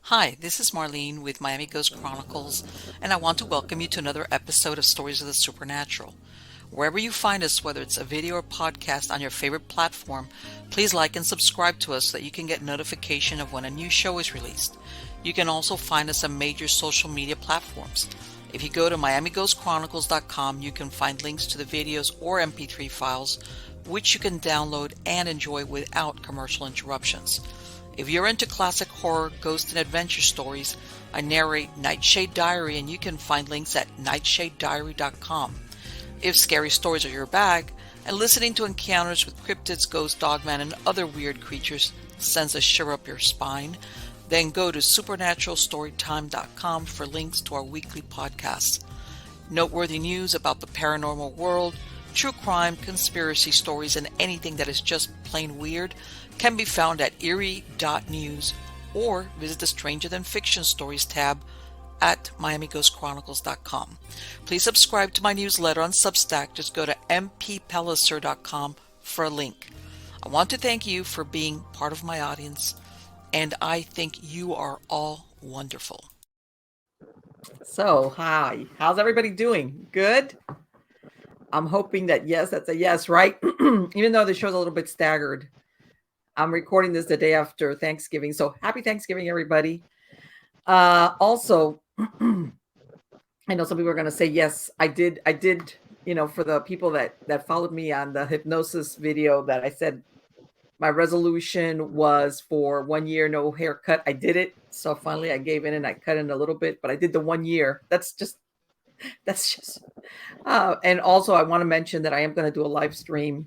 Hi, this is Marlene with Miami Ghost Chronicles, and I want to welcome you to another episode of Stories of the Supernatural. Wherever you find us, whether it's a video or podcast on your favorite platform, please like and subscribe to us so that you can get notification of when a new show is released. You can also find us on major social media platforms. If you go to miamighostchronicles.com, you can find links to the videos or MP3 files, which you can download and enjoy without commercial interruptions. If you're into classic horror, ghost, and adventure stories, I narrate Nightshade Diary, and you can find links at nightshadediary.com. If scary stories are your bag, and listening to encounters with cryptids, ghosts, dogman, and other weird creatures sends a shiver up your spine, then go to supernaturalstorytime.com for links to our weekly podcasts. Noteworthy news about the paranormal world, true crime, conspiracy stories, and anything that is just plain weird can be found at eerie.news or visit the Stranger Than Fiction Stories tab at miamighostchronicles.com. Please subscribe to my newsletter on Substack. Just go to mppelliser.com for a link. I want to thank you for being part of my audience, and I think you are all wonderful. So, hi. How's everybody doing? Good? I'm hoping that yes, that's a yes, right? Even though the show's a little bit staggered. I'm recording this the day after Thanksgiving. So, happy Thanksgiving, everybody. Also, I know some people are going to say, yes, I did, for the people that followed me on the hypnosis video that I said my resolution was for 1 year, no haircut. I did it. So finally I gave in and I cut in a little bit, but I did the 1 year. That's just, and also I want to mention that I am going to do a live stream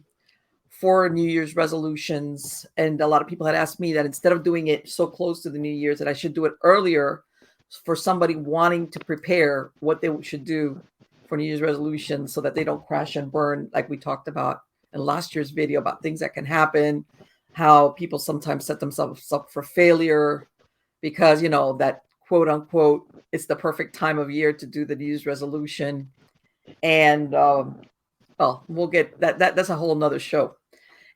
for New Year's resolutions. And a lot of people had asked me that instead of doing it so close to the New Year's, that I should do it earlier for somebody wanting to prepare what they should do for New Year's resolutions so that they don't crash and burn, like we talked about in last year's video about things that can happen, how people sometimes set themselves up for failure because, that quote unquote, it's the perfect time of year to do the New Year's resolution. And, we'll get that. That's a whole nother show.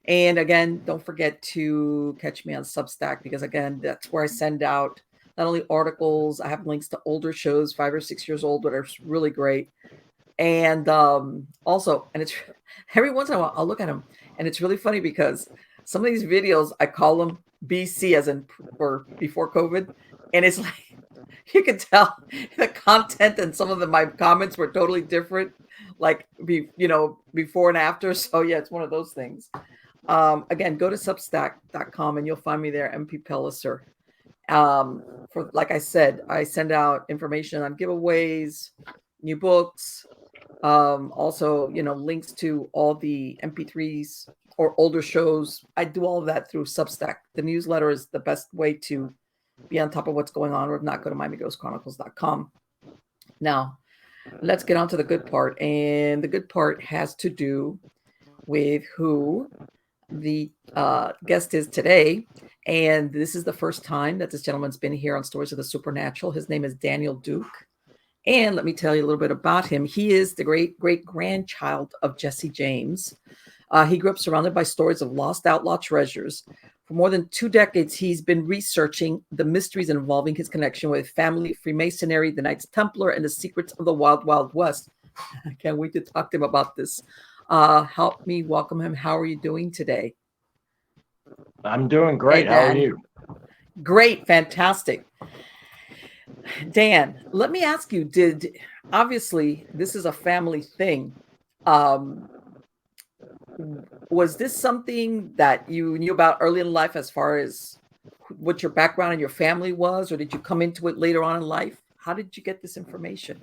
And again, don't forget to catch me on Substack because, again, that's where I send out not only articles, I have links to older shows, 5 or 6 years old, that are really great. And also, and it's every once in a while, I'll look at them. And it's really funny because some of these videos, I call them BC as in or before COVID. And it's like, you can tell the content and some of my comments were totally different, like, before and after. So yeah, it's one of those things. Again, go to substack.com and you'll find me there, MP Pelliser. For, like I said, I send out information on giveaways, new books, also, links to all the MP3s or older shows. I do all of that through Substack. The newsletter is the best way to be on top of what's going on, or if not, go to miamighostchronicles.com. Now, let's get on to the good part. And the good part has to do with who the guest is today. And this is the first time that this gentleman's been here on Stories of the Supernatural. His name is Daniel Duke. And let me tell you a little bit about him. He is the great-great-grandchild of Jesse James. He grew up surrounded by stories of lost outlaw treasures. For more than 2 decades, he's been researching the mysteries involving his connection with family, Freemasonry, the Knights Templar, and the secrets of the Wild Wild West. I can't wait to talk to him about this. Help me welcome him. How are you doing today? I'm doing great. Hey, how are you? Great. Fantastic. Dan, let me ask you, obviously this is a family thing. Was this something that you knew about early in life as far as what your background and your family was, or did you come into it later on in life? How did you get this information?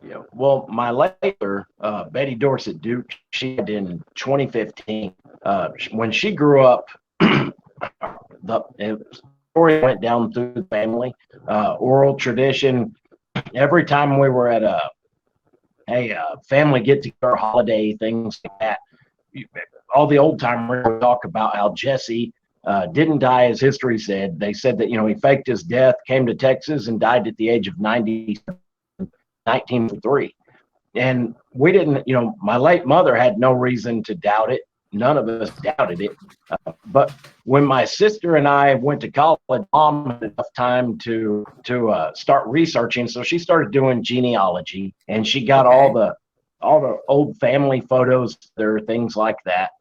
Yeah, well, my later Betty Dorset Duke, she died in 2015. When she grew up, the story went down through the family, oral tradition. Every time we were at a family get together, holiday, things like that, all the old timers would talk about how Jesse didn't die as history said. They said that he faked his death, came to Texas, and died at the age of 1903. And we didn't, my late mother had no reason to doubt it. none of us doubted it. But when my sister and I went to college, Mom had enough time to start researching, so she started doing genealogy, and she got all the old family photos, there, things like that,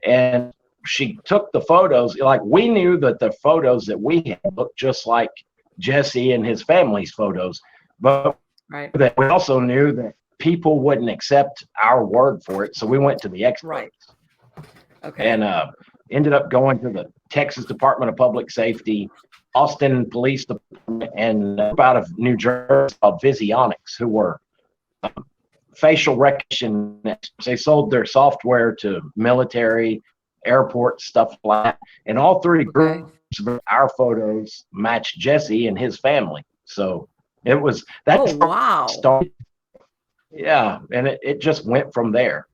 and she took the photos. Like, we knew that the photos that we had looked just like Jesse and his family's photos, but that we also knew that people wouldn't accept our word for it, so we went to the experts. Right. Okay. And ended up going to the Texas Department of Public Safety, Austin Police Department, and out of New Jersey called Visionics, who were facial recognition. They sold their software to military, airports, stuff like that. And all three groups of our photos matched Jesse and his family. So it was that. Oh, wow. Started, yeah, and it just went from there.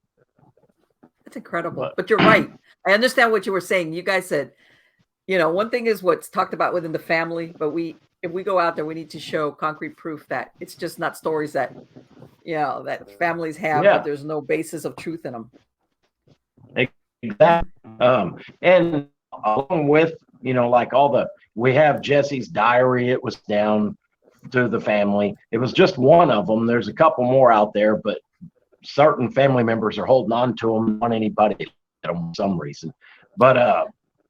That's incredible. But you're right. I understand what you were saying. You guys said, one thing is what's talked about within the family, but if we go out there, we need to show concrete proof that it's just not stories that, that families have, but there's no basis of truth in them. Exactly. And along with, like we have Jesse's diary. It was down to the family. It was just one of them. There's a couple more out there, but certain family members are holding on to them, not anybody at them for some reason. But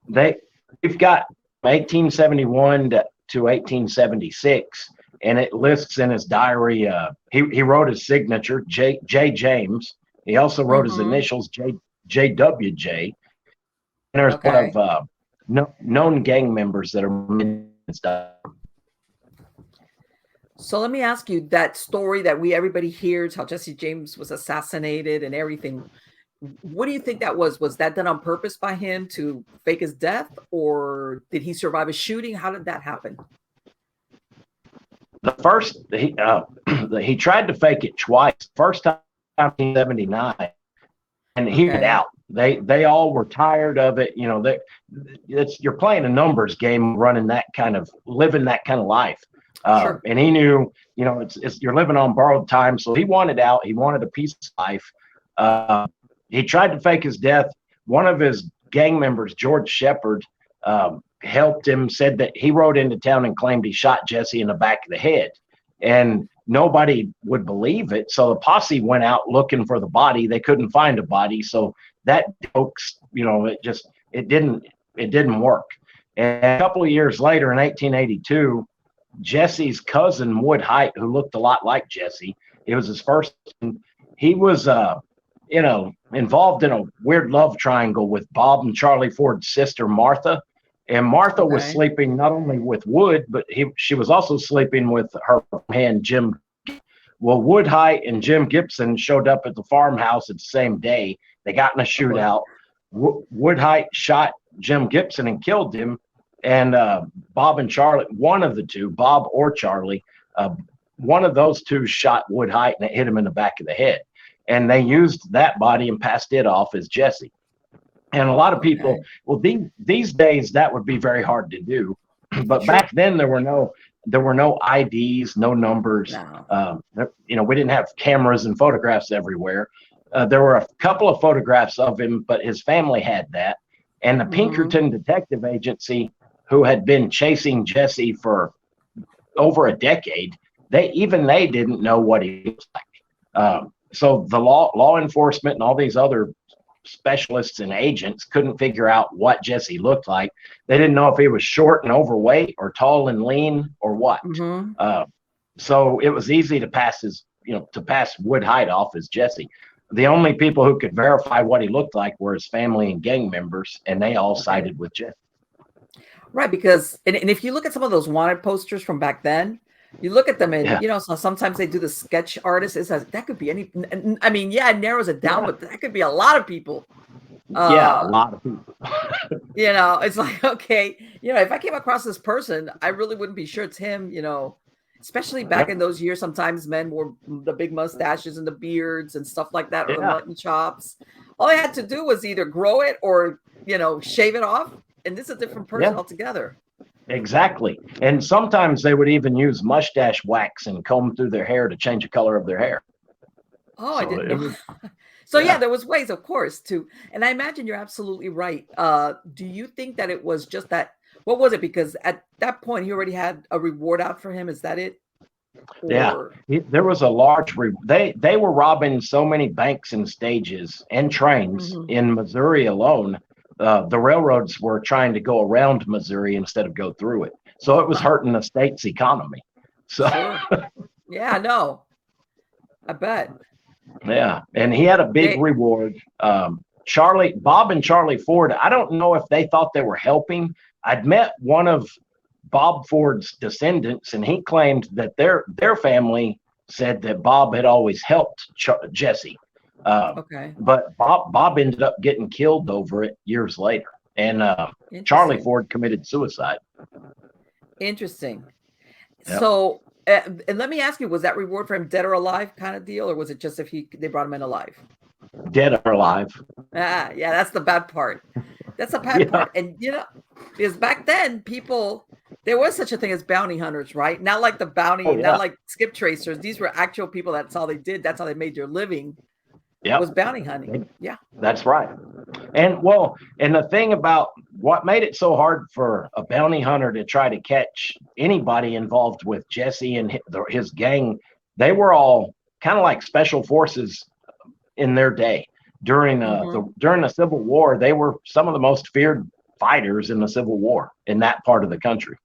we've got 1871 to 1876, and it lists in his diary. He wrote his signature, J. James. He also wrote his initials, JWJ. And there's one of known gang members that are in his diary. So let me ask you, that story that everybody hears, how Jesse James was assassinated and everything. What do you think that was? Was that done on purpose by him to fake his death, or did he survive a shooting? How did that happen? The first, he tried to fake it twice. First time in 1979, and he got out. They all were tired of it. You're playing a numbers game, living that kind of life. Sure. And he knew, you're living on borrowed time. So he wanted out. He wanted a peaceful life. He tried to fake his death. One of his gang members, George Shepard, helped him, said that he rode into town and claimed he shot Jesse in the back of the head. And nobody would believe it. So the posse went out looking for the body. They couldn't find a body. So that hoax, it didn't work. And a couple of years later, in 1882, Jesse's cousin, Wood Height, who looked a lot like Jesse, it was his first. He was, involved in a weird love triangle with Bob and Charlie Ford's sister, Martha. And Martha was sleeping not only with Wood, but she was also sleeping with her hand, Jim. Well, Wood Height and Jim Gibson showed up at the farmhouse at the same day. They got in a shootout. Wood Height shot Jim Gibson and killed him. And Bob and Charlie, one of the two, Bob or Charlie, one of those two shot Wood Height and it hit him in the back of the head. And they used that body and passed it off as Jesse. And a lot of people, these days that would be very hard to do. But back then there were no IDs, no numbers. No. We didn't have cameras and photographs everywhere. There were a couple of photographs of him, but his family had that. And the Pinkerton Detective Agency, who had been chasing Jesse for over a decade, they didn't know what he was like. So the law enforcement and all these other specialists and agents couldn't figure out what Jesse looked like. They didn't know if he was short and overweight or tall and lean or what. So it was easy to pass Wood Height off as Jesse. The only people who could verify what he looked like were his family and gang members, and they all sided with Jesse. Right, because and if you look at some of those wanted posters from back then, you look at them and so sometimes they do the sketch artist. It says that could be any. I mean, it narrows it down, but that could be a lot of people. A lot of people. It's like, okay, if I came across this person, I really wouldn't be sure it's him. Especially back in those years, sometimes men wore the big mustaches and the beards and stuff like that, or the mutton chops. All I had to do was either grow it or shave it off, and this is a different person altogether. Exactly. And sometimes they would even use mustache wax and comb through their hair to change the color of their hair. Oh, I didn't know. So yeah, there was ways, of course, to, and I imagine you're absolutely right. Do you think that it was just that? What was it? Because at that point, he already had a reward out for him. Is that it? Yeah, Or there was a large they were robbing so many banks and stages and trains Mhm. in Missouri alone. The railroads were trying to go around Missouri instead of go through it, so it was hurting the state's economy. So Sure. Yeah, no, I bet. yeah, and he had a big They, reward. Bob and Charlie Ford, I don't know if they thought they were helping. I'd met one of Bob Ford's descendants, and he claimed that their family said that Bob had always helped Jesse. okay. But Bob ended up getting killed over it years later, and Charlie Interesting. Ford committed suicide. Interesting. Yep. So, and let me ask you, was that reward for him dead or alive kind of deal, or was it just if they brought him in alive? Dead or alive. Ah, yeah, that's the bad part. That's the bad Yeah. part. And because back then there was such a thing as bounty hunters, right? Not like the bounty, Oh, yeah. not like skip tracers. These were actual people. That's all they did. That's how they made their living. Yep. Was bounty hunting. Yeah. That's right. And the thing about what made it so hard for a bounty hunter to try to catch anybody involved with Jesse and his gang, they were all kind of like special forces in their day. During during the Civil War, they were some of the most feared fighters in the Civil War in that part of the country.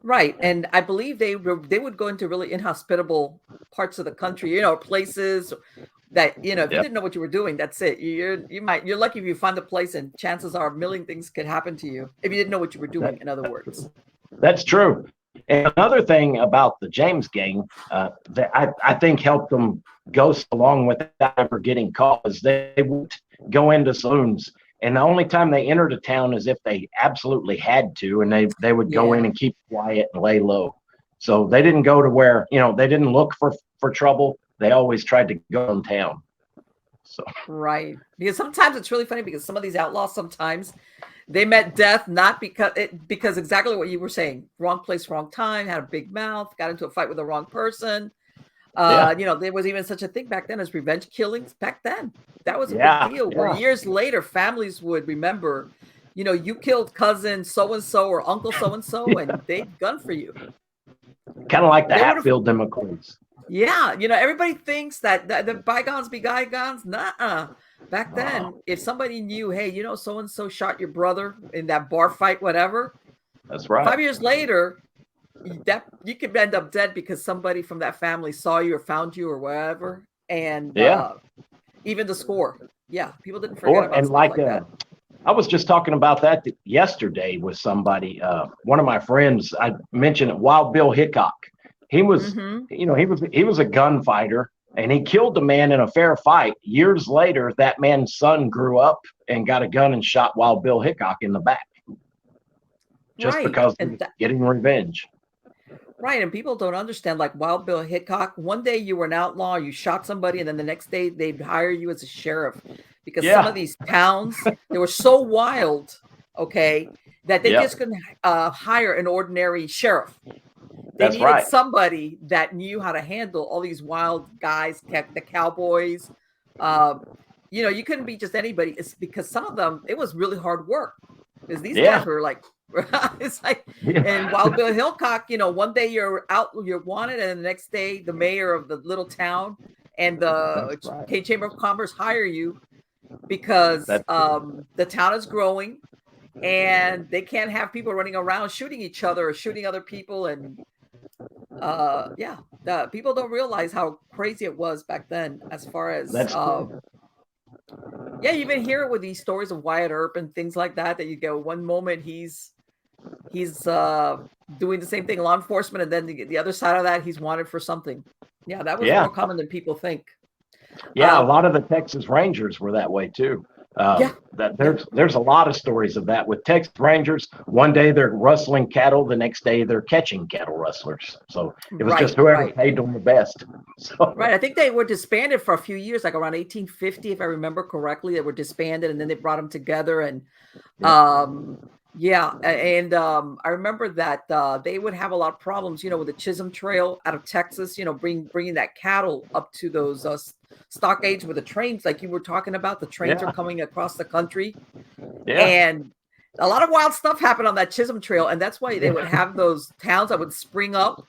Right. And I believe they would go into really inhospitable parts of the country, places that, if you didn't know what you were doing, that's it. You're lucky if you find a place, and chances are a million things could happen to you if you didn't know what you were doing, in other words. That's true. And another thing about the James gang that I think helped them go so long without ever getting caught is they would go into saloons, and the only time they entered a town is if they absolutely had to, and they would go in and keep quiet and lay low. So they didn't go to where, they didn't look for trouble. They always tried to go in town. So right, because sometimes it's really funny because some of these outlaws, sometimes they met death not because exactly what you were saying, wrong place, wrong time, had a big mouth, got into a fight with the wrong person. There was even such a thing back then as revenge killings. Back then, that was a big deal. Where years later, families would remember, you killed cousin so and so or uncle so and so, and they'd gun for you. Kind of like the Hatfield and McCoys. Yeah, everybody thinks that the bygones be bygones. Nuh-uh. Back then, if somebody knew, hey, so and so shot your brother in that bar fight, whatever. That's right. 5 years later, that you could end up dead because somebody from that family saw you or found you or whatever. And even the score. Yeah, people didn't forget about stuff like that. I was just talking about that yesterday with somebody. One of my friends, I mentioned it, Wild Bill Hickok. He was, he was a gunfighter, and he killed a man in a fair fight. Years later, that man's son grew up and got a gun and shot Wild Bill Hickok in the back, just because he was getting revenge. Right, and people don't understand, like Wild Bill Hickok. One day you were an outlaw, you shot somebody, and then the next day they'd hire you as a sheriff, because some of these towns, they were so wild, that they just couldn't hire an ordinary sheriff. They needed somebody that knew how to handle all these wild guys, the cowboys. You couldn't be just anybody. It's because some of them, it was really hard work. Because these guys were like, it's like, and Wild Bill Hickok, one day you're wanted, and the next day the mayor of the little town and the Chamber of Commerce hire you because the town is growing, and they can't have people running around shooting each other or shooting other people. And people don't realize how crazy it was back then as far as you even hear it with these stories of Wyatt Earp and things like that you go, one moment he's doing the same thing, law enforcement, and then the other side of that, he's wanted for something. That was more common than people think. A lot of the Texas Rangers were that way too. There's a lot of stories of that with Texas Rangers. One day they're rustling cattle, the next day they're catching cattle rustlers. So it was just whoever paid them the best. So. Right. I think they were disbanded for a few years, like around 1850, if I remember correctly. They were disbanded, and then they brought them together. And Yeah, and I remember that they would have a lot of problems, with the Chisholm Trail out of Texas. Bringing that cattle up to those stockades where the trains, like you were talking about, the trains are Yeah, coming across the country, yeah, and a lot of wild stuff happened on that Chisholm Trail, and that's why they would have those towns that would spring up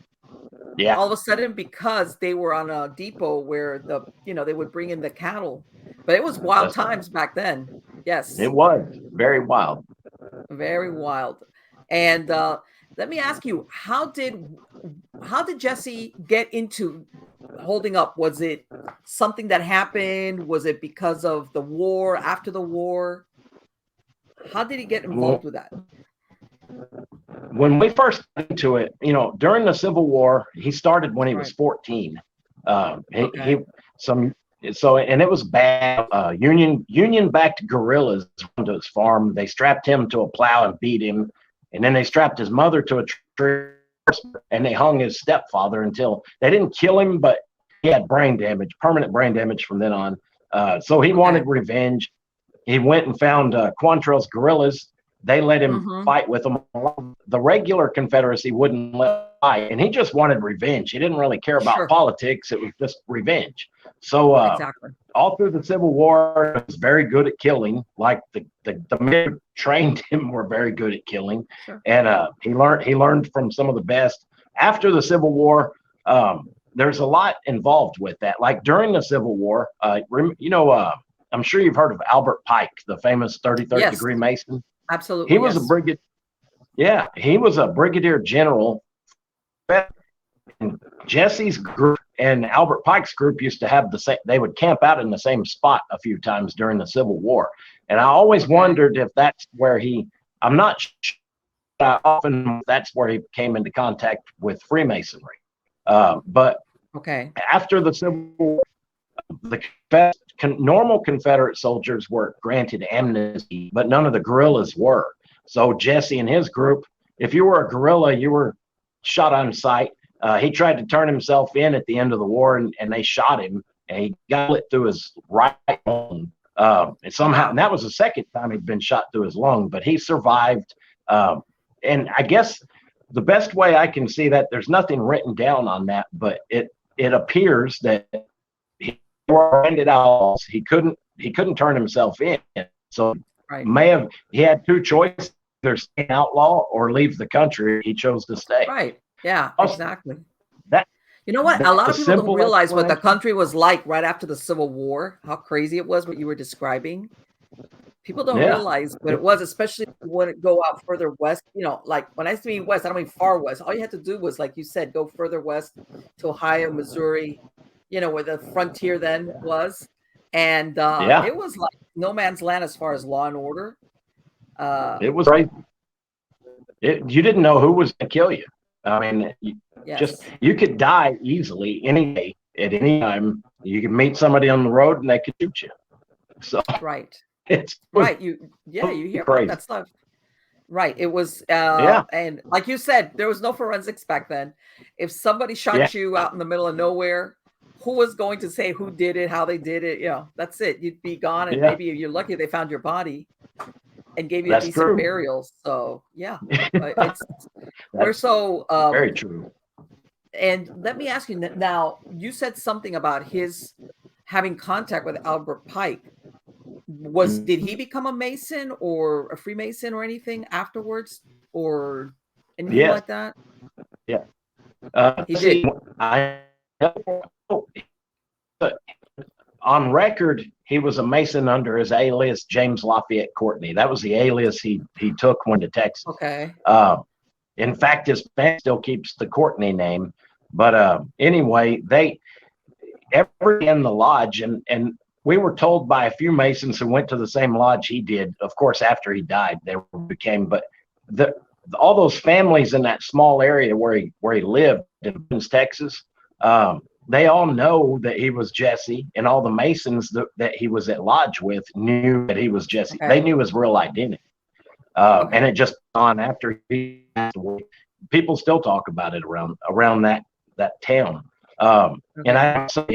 yeah. all of a sudden because they were on a depot where they would bring in the cattle. But it was wild That's, times back then. it Yes. was very wild. Very wild. And let me ask you, how did Jesse get into holding up? Was it something that happened? Was it because of the war, after the war? How did he get involved Well, with that? when we first got into it, during the Civil War, he started when he was Right. 14. He Okay. some so and it was bad. Union backed guerrillas went to his farm. They strapped him to a plow and beat him, and then they strapped his mother to a tree and they hung his stepfather until they didn't kill him, but he had brain damage, permanent brain damage from then on. So he Okay. wanted revenge. He went and found Quantrell's guerrillas. They let him Mm-hmm. fight with them. The regular Confederacy wouldn't let him fight, and he just wanted revenge. He didn't really care about Sure. politics. It was just revenge. So Exactly. all through the Civil War, he was very good at killing. Like the men who trained him were very good at killing, Sure. and he learned from some of the best. After the Civil War, there's a lot involved with that. Like during the Civil War, I'm sure you've heard of Albert Pike, the famous 33rd Yes, degree Mason. He absolutely. was a Yes. brigadier. Yeah, he was a brigadier general. And Jesse's group and Albert Pike's group used to have the same. They would camp out in the same spot a few times during the Civil War, and I always Okay. wondered if that's where he. I'm not sure. Often that's where he came into contact with Freemasonry. But Okay. after the Civil War, the normal Confederate soldiers were granted amnesty, but none of the guerrillas were. So Jesse and his group, if you were a guerrilla, you were shot on sight. He tried to turn himself in at the end of the war, and they shot him, and he got lit through his right lung. And somehow, and Wow. that was the second time he'd been shot through his lung, but he survived. And I guess the best way I can see that, there's nothing written down on that, but it appears that he ended out. He couldn't turn himself in, so Right. he had two choices: either stay an outlaw or leave the country. He chose to stay. Right. Yeah, Also, exactly. that You know what? A that's lot a of people don't simple realize what the explanation. country was like right after the Civil War, how crazy it was, what you were describing. People don't Yeah, realize what it was, especially when it go out further west. Like when I say west, I don't mean far west. All you had to do was, like you said, go further west to Ohio, Missouri, where the frontier then was. And yeah, it was like no man's land as far as law and order. Uh, it was crazy. You didn't know who was going to kill you. I mean, yes. you could die easily any day at any time. You could meet somebody on the road and they could shoot you. So Right. it was Right. You hear about crazy. that stuff. Right. It was, Yeah, and like you said, there was no forensics back then. If somebody yeah, shot you out in the middle of nowhere, who was going to say who did it, how they did it? That's it. You'd be gone, and yeah. maybe if you're lucky, they found your body and gave you a That's decent true. burial. So yeah, it's we're That's so. very true. And let me ask you now. You said something about his having contact with Albert Pike. Did he become a Mason or a Freemason or anything afterwards, or anything Yes, like that? yeah. He See, did. I on record, he was a Mason under his alias James Lafayette Courtney. That was the alias he took when to Texas. Okay. In fact, his family still keeps the Courtney name. But anyway, they every in the lodge, and we were told by a few Masons who went to the same lodge he did. Of course, after he died, they became. But the all those families in that small area where he lived in Texas, they all know that he was Jesse, and all the Masons that he was at lodge with knew that he was Jesse. They Okay. knew his real identity, and Okay. it just on after he passed away. People still talk about it around that town. And Okay. I saw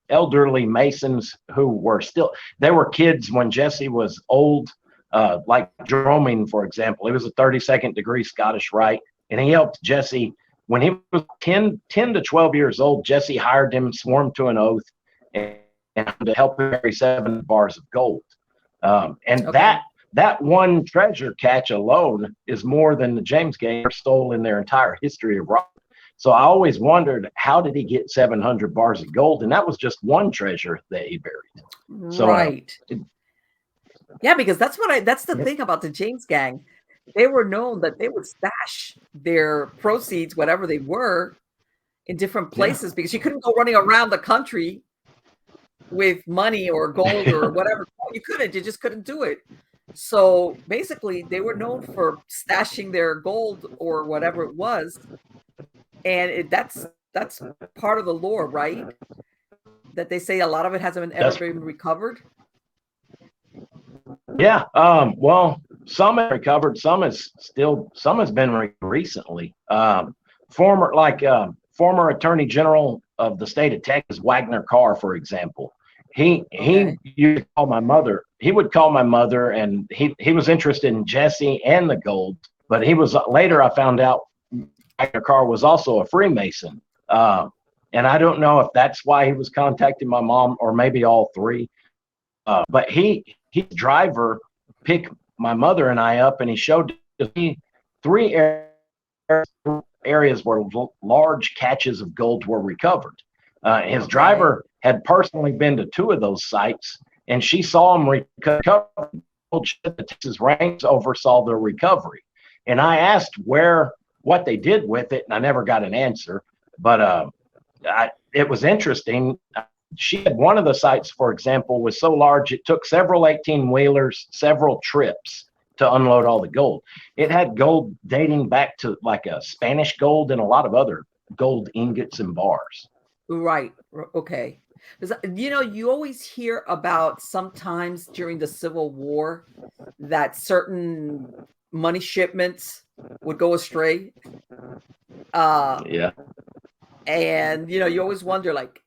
elderly Masons who were still they were kids when Jesse was old. like Droming, for example. He was a 32nd degree Scottish Rite, and he helped Jesse when he was 10 to 12 years old. Jesse hired him, swore him to an oath, and to help him carry 7 bars of gold. And Okay. that one treasure catch alone is more than the James gang stole in their entire history of rock. So I always wondered, how did he get 700 bars of gold? And that was just one treasure that he buried. So, Right. Yeah, because that's the thing about the James gang. They were known that they would stash their proceeds, whatever they were, in different places because you couldn't go running around the country with money or gold or whatever. You couldn't. You just couldn't do it. So basically, they were known for stashing their gold or whatever it was, and that's part of the lore, right? That they say a lot of it hasn't ever been recovered. Yeah. Well, some have recovered. Some has been recently. Former Attorney General of the state of Texas, Wagner Carr, for example. He used to call my mother. He would call my mother, and he was interested in Jesse and the gold. But he was later. I found out Wagner Carr was also a Freemason. And I don't know if that's why he was contacting my mom, or maybe all three. But his driver picked my mother and I up, and he showed me 3 areas where large catches of gold were recovered. His driver had personally been to 2 of those sites, and she saw him recover. The Texas Rangers oversaw the recovery, and I asked what they did with it, and I never got an answer. But it was interesting. She had one of the sites, for example, was so large it took several 18-wheelers, several trips to unload all the gold. It had gold dating back to like a Spanish gold and a lot of other gold ingots and bars. Right. Okay. Because, you always hear about sometimes during the Civil War that certain money shipments would go astray. Yeah. And, you always wonder, like,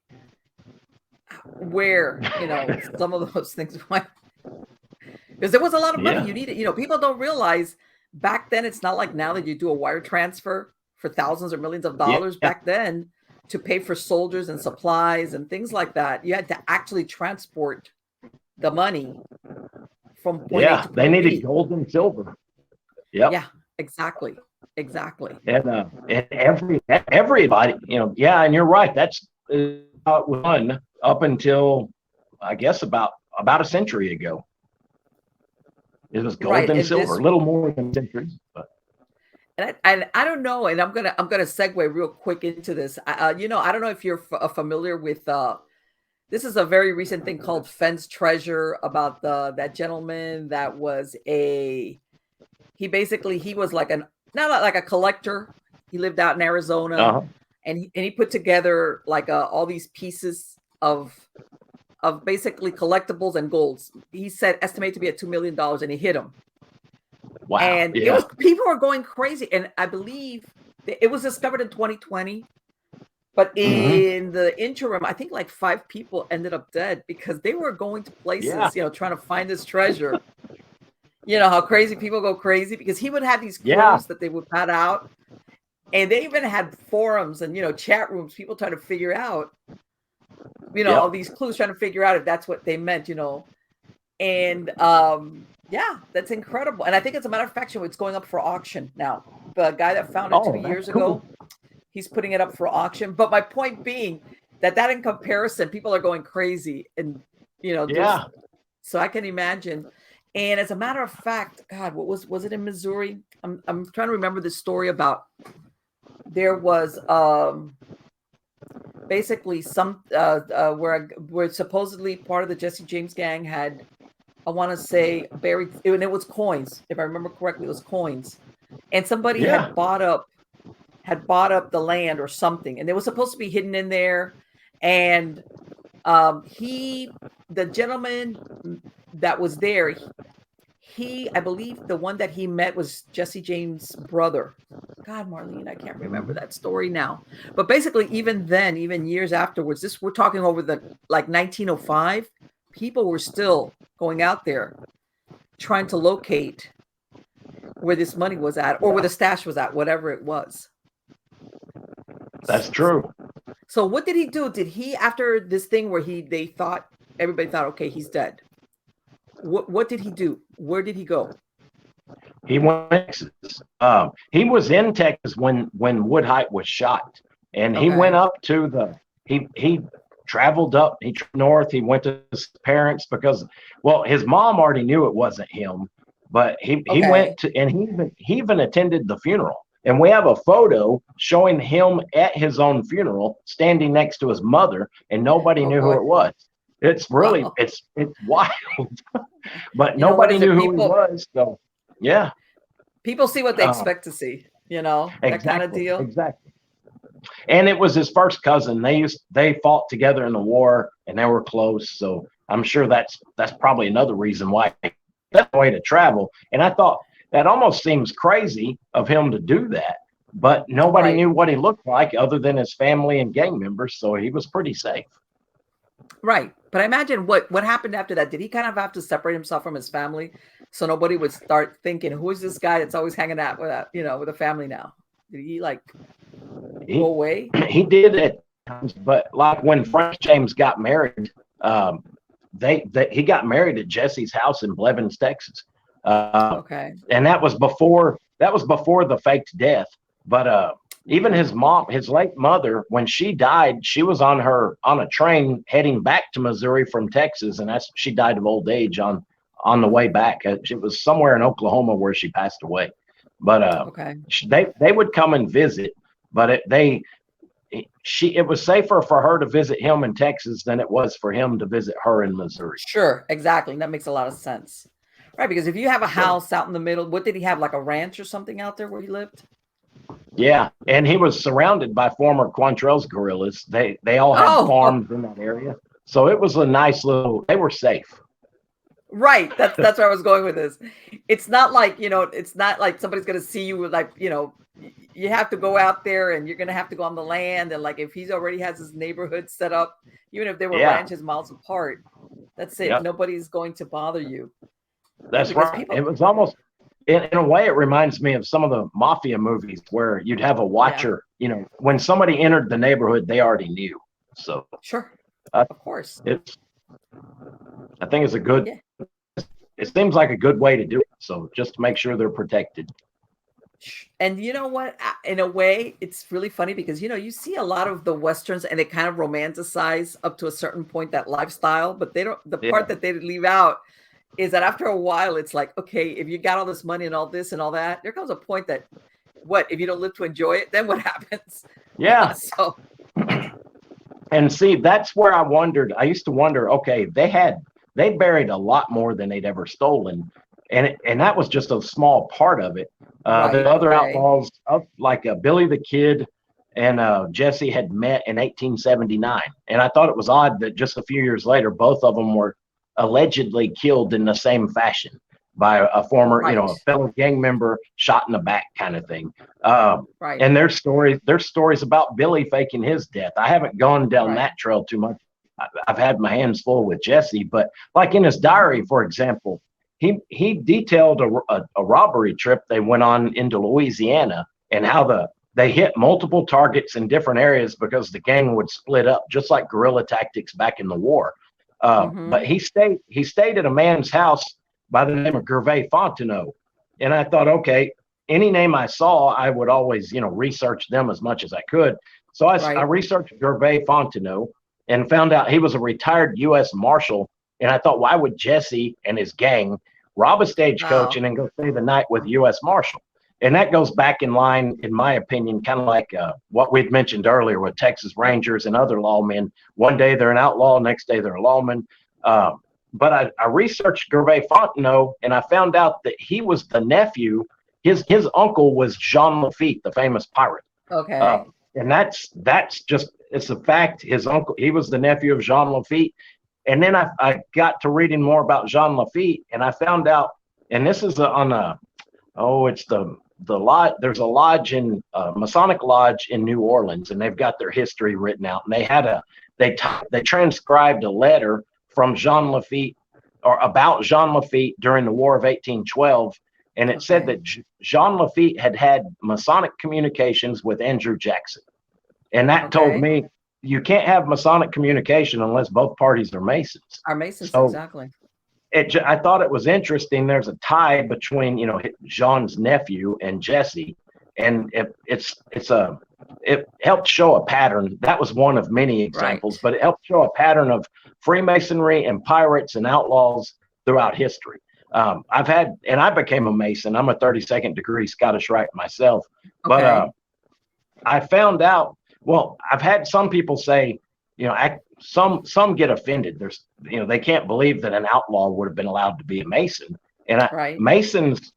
where, some of those things went. Because there was a lot of money you needed. People don't realize back then, it's not like now that you do a wire transfer for thousands or millions of dollars. Back then, to pay for soldiers and supplies and things like that, you had to actually transport the money from point A to point they needed B. gold and silver. Yep. Yeah, exactly. And everybody, and you're right. That's one up until I guess about a century ago. It was gold and silver, a little more than centuries, but. And I don't know, and I'm gonna segue real quick into this. I don't know if you're familiar with. This is a very recent thing called Fence Treasure about that gentleman that was he was like not like a collector. He lived out in Arizona, and he put together like all these pieces of basically collectibles and golds. He said estimated to be at $2 million, and he hit them. Wow. And people were going crazy. And I believe it was discovered in 2020. But in the interim, I think like 5 people ended up dead because they were going to places, trying to find this treasure. You know how crazy people go crazy, because he would have these clues that they would pad out. And they even had forums and, chat rooms, people trying to figure out, all these clues, trying to figure out if that's what they meant, And yeah, that's incredible. And I think, as a matter of fact, it's going up for auction now. The guy that found it 2 years ago, he's putting it up for auction. But my point being that in comparison, people are going crazy, and so I can imagine. And as a matter of fact, God, what was it in Missouri? I'm trying to remember the story about. There was basically some where supposedly part of the Jesse James gang had, I want to say, buried, and it was coins. If I remember correctly, it was coins, and somebody had bought up the land or something, and it was supposed to be hidden in there. And the gentleman that was there, I believe the one that he met was Jesse James' brother. God, Marlene, I can't remember that story now. But basically, even then, even years afterwards, we're talking over the 1905. People were still going out there trying to locate where this money was at, or where the stash was at, whatever it was. That's true. So what did he do? Did he, after this thing where everybody thought, okay, he's dead. What did he do? Where did he go? He went to Texas. He was in Texas when Woodhite was shot, and he went up to he traveled up, he north. He went to his parents because, well, his mom already knew it wasn't him, but he went to, and he even attended the funeral. And we have a photo showing him at his own funeral, standing next to his mother, and nobody knew who it was. It's really, it's wild, but nobody knew who he was. So, yeah. People see what they expect to see, that kind of deal. Exactly. And it was his first cousin. They fought together in the war, and they were close. So I'm sure that's probably another reason why that's the way to travel. And I thought that almost seems crazy of him to do that, but nobody knew what he looked like other than his family and gang members. So he was pretty safe. Right. But I imagine what happened after that. Did he kind of have to separate himself from his family so nobody would start thinking, who is this guy that's always hanging out with with a family now? Did he go away? He did at times, but like when Frank James got married, he got married at Jesse's house in Blevins, Texas. And that was before the faked death. But even his mom, his late mother, when she died, she was on a train heading back to Missouri from Texas, and she died of old age on the way back. It was somewhere in Oklahoma where she passed away. But they would come and visit, but it was safer for her to visit him in Texas than it was for him to visit her in Missouri. Sure, exactly. That makes a lot of sense. Right, because if you have a house out in the middle, what did he have, like a ranch or something out there where he lived? Yeah, and he was surrounded by former Quantrell's guerrillas. They all had farms in that area. So it was a nice they were safe. Right. That's where I was going with this. It's not like, it's not like somebody's going to see you you have to go out there and you're going to have to go on the land. And like, if he's already has his neighborhood set up, even if they were ranches miles apart, that's it. Yep. Nobody's going to bother you. That's right. It was almost, in a way, it reminds me of some of the mafia movies where you'd have a watcher, when somebody entered the neighborhood, they already knew. So sure. Of course. I think it's a good, it seems like a good way to do it. So just to make sure they're protected. And you know what? In a way, it's really funny because, you see a lot of the Westerns and they kind of romanticize up to a certain point that lifestyle, but they don't, the part that they leave out is that after a while, it's like, okay, if you got all this money and all this and all that, there comes a point that if you don't live to enjoy it, then what happens? Yeah. So. And see, that's where I used to wonder, okay, they buried a lot more than they'd ever stolen. And that was just a small part of it. The other outlaws, like Billy the Kid and Jesse, had met in 1879. And I thought it was odd that just a few years later, both of them were allegedly killed in the same fashion by a former, a fellow gang member shot in the back kind of thing. And there's stories about Billy faking his death. I haven't gone down that trail too much. I've had my hands full with Jesse, but like in his diary, for example, he detailed a robbery trip they went on into Louisiana and how they hit multiple targets in different areas because the gang would split up, just like guerrilla tactics back in the war. But he stayed at a man's house by the name of Gervais Fontenot. And I thought, okay, any name I saw, I would always, research them as much as I could. So I researched Gervais Fontenot and found out he was a retired U.S. Marshal. And I thought, why would Jesse and his gang rob a stagecoach and then go stay the night with U.S. Marshal? And that goes back in line, in my opinion, kind of like what we'd mentioned earlier with Texas Rangers and other lawmen. One day they're an outlaw, next day they're a lawman. But I researched Gervais Fontenot, and I found out that he was the nephew. His uncle was Jean Lafitte, the famous pirate. Okay. And that's just, it's a fact. His uncle, he was the nephew of Jean Lafitte. And then I got to reading more about Jean Lafitte, and I found out, and this is it's the lodge. There's a lodge in Masonic Lodge in New Orleans, and they've got their history written out. And they transcribed a letter from Jean Lafitte or about Jean Lafitte during the War of 1812, and it said that Jean Lafitte had Masonic communications with Andrew Jackson, and that told me you can't have Masonic communication unless both parties are Masons. Are Masons, so exactly. I thought it was interesting. There's a tie between Jean's nephew and Jesse, and it helped show a pattern. That was one of many examples, but it helped show a pattern of Freemasonry and pirates and outlaws throughout history. I became a Mason. I'm a 32nd degree Scottish Rite myself, but I found out. Well, I've had some people say, some get offended. They can't believe that an outlaw would have been allowed to be a Mason, and Masons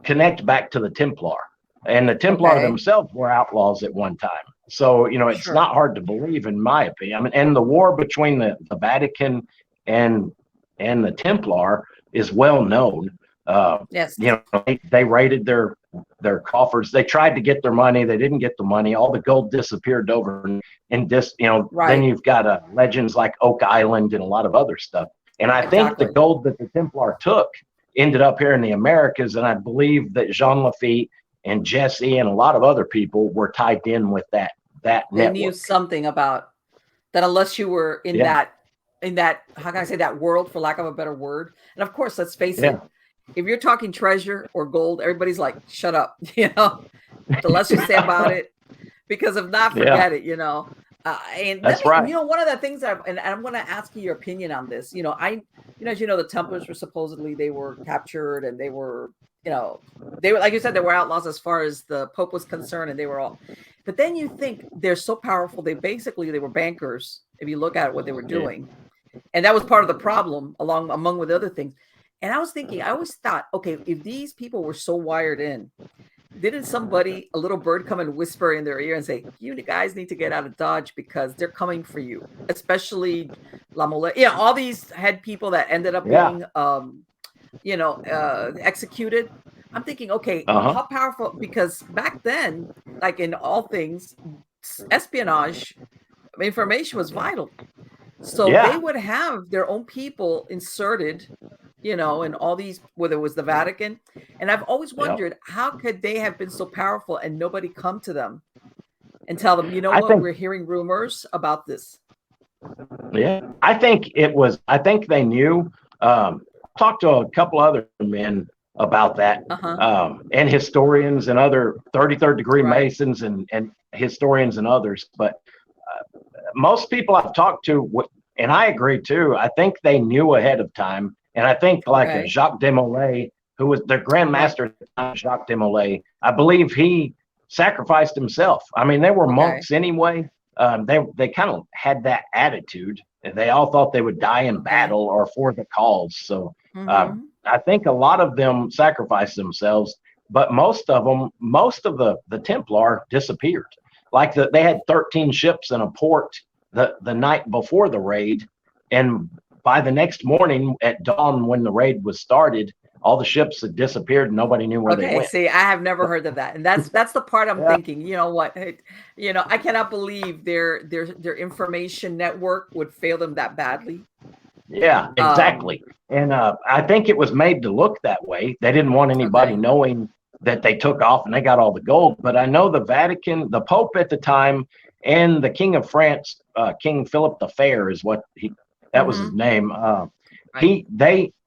connect back to the Templar, and the Templar themselves were outlaws at one time. So it's not hard to believe, in my opinion. I mean, and the war between the Vatican and the Templar is well known. Yes. They raided their coffers. They tried to get their money. They didn't get the money. All the gold disappeared over. And then you've got legends like Oak Island and a lot of other stuff. And I think the gold that the Templar took ended up here in the Americas. And I believe that Jean Lafitte and Jesse and a lot of other people were tied in with that network. They knew something about that, unless you were in that, how can I say, that world, for lack of a better word. And of course, let's face it, if you're talking treasure or gold, everybody's like, shut up, the less you say about it, because if not, forget it, and that's right. And, one of the things and I'm going to ask you your opinion on this, as the Templars were they were captured, and they were, like you said, they were outlaws as far as the Pope was concerned, and they were all, but then you think they're so powerful. They were bankers. If you look at what they were doing, and that was part of the problem among with other things. And I was thinking, I always thought, okay, if these people were so wired in, didn't a little bird come and whisper in their ear and say, you guys need to get out of Dodge because they're coming for you, especially La Mole. All these head people that ended up being, executed. I'm thinking, okay, how powerful, because back then, like in all things, espionage information was vital. So they would have their own people inserted, in all these, whether it was the Vatican. And I've always wondered, how could they have been so powerful and nobody come to them and tell them, we're hearing rumors about this. Yeah, I think they knew. Talked to a couple other men about that, and historians and other 33rd degree Masons and historians and others. But most people I've talked to, and I agree too, I think they knew ahead of time. And I think Jacques de Molay, who was the Grand Master at the time, Jacques de Molay, I believe he sacrificed himself. I mean, they were monks anyway. They kind of had that attitude. They all thought they would die in battle or for the cause. So I think a lot of them sacrificed themselves, but most of the Templar disappeared. Like they had 13 ships in a port the night before the raid, and by the next morning at dawn, when the raid was started, all the ships had disappeared and nobody knew where they went. See, I have never heard of that. And that's the part I'm thinking, I cannot believe their information network would fail them that badly. Yeah, exactly. And I think it was made to look that way. They didn't want anybody knowing that they took off and they got all the gold. But I know the Vatican, the Pope at the time, and the King of France, King Philip the Fair is what that was his name.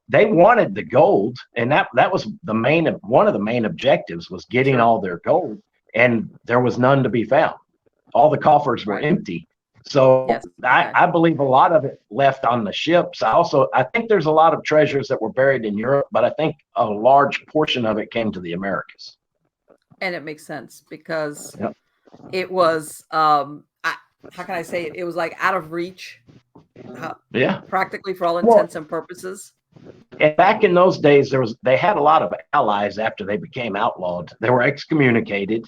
They wanted the gold, and that was one of the main objectives was getting all their gold, and there was none to be found. All the coffers were empty. So I believe a lot of it left on the ships. I think there's a lot of treasures that were buried in Europe, but I think a large portion of it came to the Americas. And it makes sense because it was how can I say it? It was like out of reach. Practically for all intents and purposes. And back in those days, they had a lot of allies after they became outlawed. They were excommunicated.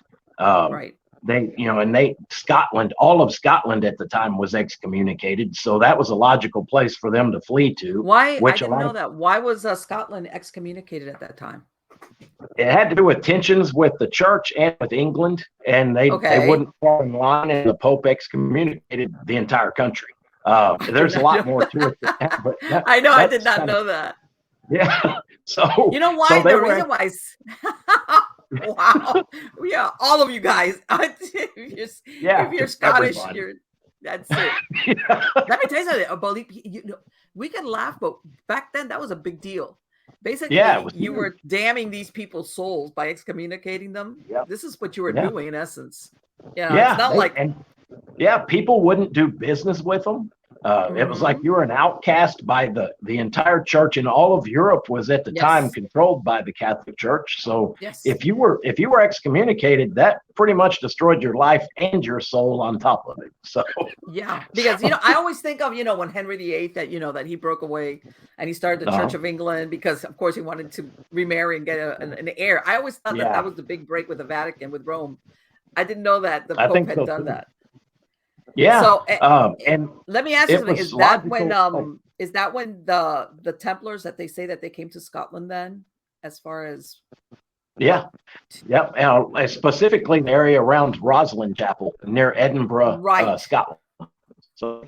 Scotland, all of Scotland at the time was excommunicated. So that was a logical place for them to flee to. Why? I didn't know that. Why was Scotland excommunicated at that time? It had to do with tensions with the church and with England, and they wouldn't fall in line, and the Pope excommunicated the entire country. There's a lot more to it than that, but I know, I did that's not kind of, know that. yeah. So, You know so why? they The were, reason why. Wow. Yeah, all of you guys. yeah, If you're just Scottish, everybody. that's it. Yeah. Let me tell you something. We can laugh, but back then that was a big deal. Yeah, it Basically, was you huge. were damning these people's souls by excommunicating them. Yep. This is what you were Yeah. doing in essence. Yeah, it's Yeah. not like. And yeah, people wouldn't do business with them. It was like Mhm. you were an outcast by the entire church, and all of Europe was at the time Yes. controlled by the Catholic Church. So Yes. if you were excommunicated, that pretty much destroyed your life and your soul on top of it. So Yeah, because I always think of when Henry VIII, that he broke away and he started the Church uh, of England because of course he wanted to remarry and get an heir. I always thought that yeah, was the big break with the Vatican, with Rome. I didn't know that the I Pope think had so done too. that. Yeah, So and let me ask you it something: was logical. Oh, is that when the Templars, that they say that they came to Scotland then, as far as yeah, like yep. Specifically in the area around Roslin Chapel near Edinburgh, right? Scotland. So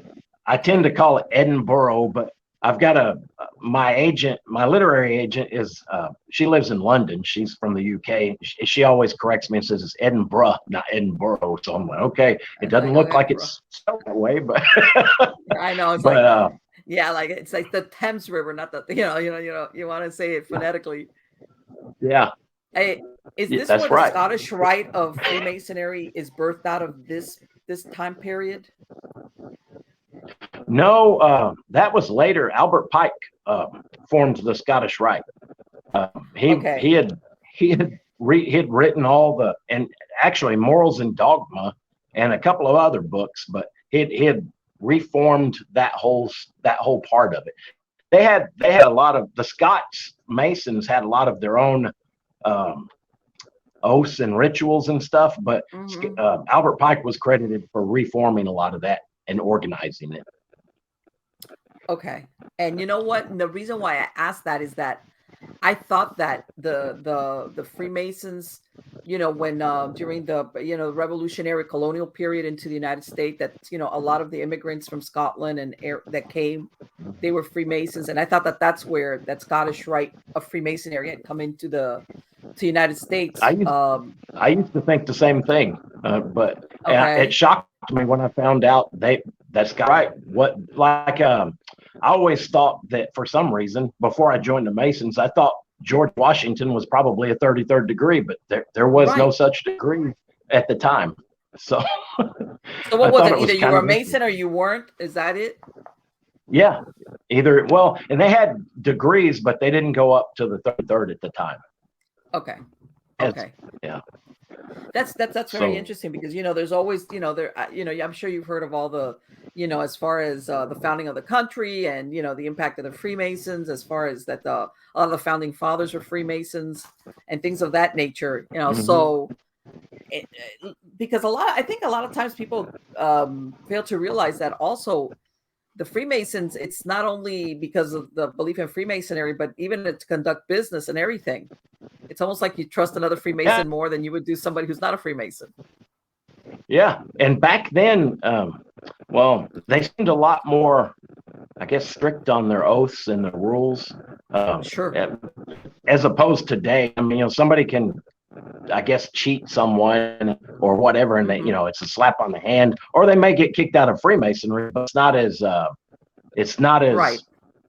I tend to call it Edinburgh, but I've got my literary agent is, she lives in London. She's from the UK. She always corrects me and says it's Edinburgh, not Edinburgh. So I'm like, okay, it It's doesn't like, look okay, like bro. it's spelled that way, but, I know it's like, but, yeah, like it's like the Thames River, not the you want to say it phonetically. yeah, Hey, is yeah, this where that's the right. Scottish Rite of Freemasonry is birthed out of this time period? No, that was later. Albert Pike formed the Scottish Rite. He Okay. he had he had written all the, and actually Morals and Dogma and a couple of other books, but he had reformed that whole part of it. They had a lot of the Scots Masons had a lot of their own um, oaths and rituals and stuff, but Hmm. Albert Pike was credited for reforming a lot of that and organizing it. Okay. And you know what? And the reason why I asked that is that I thought that the Freemasons, when during the revolutionary colonial period into the United States, that a lot of the immigrants from Scotland and that came, they were Freemasons, and I thought that that's where that Scottish Rite of Freemasonry had come into the United States. I used I used to think the same thing, but it Okay. shocked me when I found out that's got right. What like I always thought that for some reason before I joined the Masons, I thought George Washington was probably a 33rd degree, but there was no Right. such degree at the time. So So I what was thought it? it was Either you kind were a of Mason interesting. or you weren't. Is that it? Yeah, either well, and they had degrees, but they didn't go up to the 33rd at the time. Okay. As, Okay. yeah, That's very so interesting because there's always there I'm sure you've heard of all the as far as the founding of the country and the impact of the Freemasons, as far as that all the founding fathers were Freemasons and things of that nature. mhm. So it, because I think a lot of times people fail to realize that also the Freemasons, it's not only because of the belief in Freemasonry, but even to conduct business and everything. It's almost like you trust another Yeah, Freemason more than you would do somebody who's not a Freemason. yeah, and back then, well, they seemed a lot more, I guess, strict on their oaths and the rules, um, Sure. as opposed to today. I mean, somebody can, I guess, cheat someone or whatever, and they, Hmm. it's a slap on the hand, or they may get kicked out of Freemasonry, but it's not Right. as,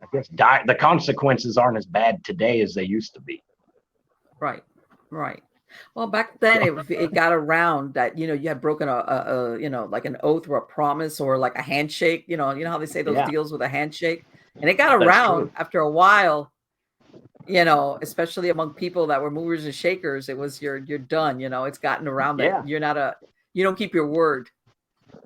I guess, the consequences aren't as bad today as they used to be. Right. Right. Well, back then it got around that you had broken a like an oath or a promise or like a handshake. How they say those Yeah, deals with a handshake, and it got that's around true. after a while. Especially among people that were movers and shakers, it was you're done. It's gotten around that Yeah, you don't keep your word,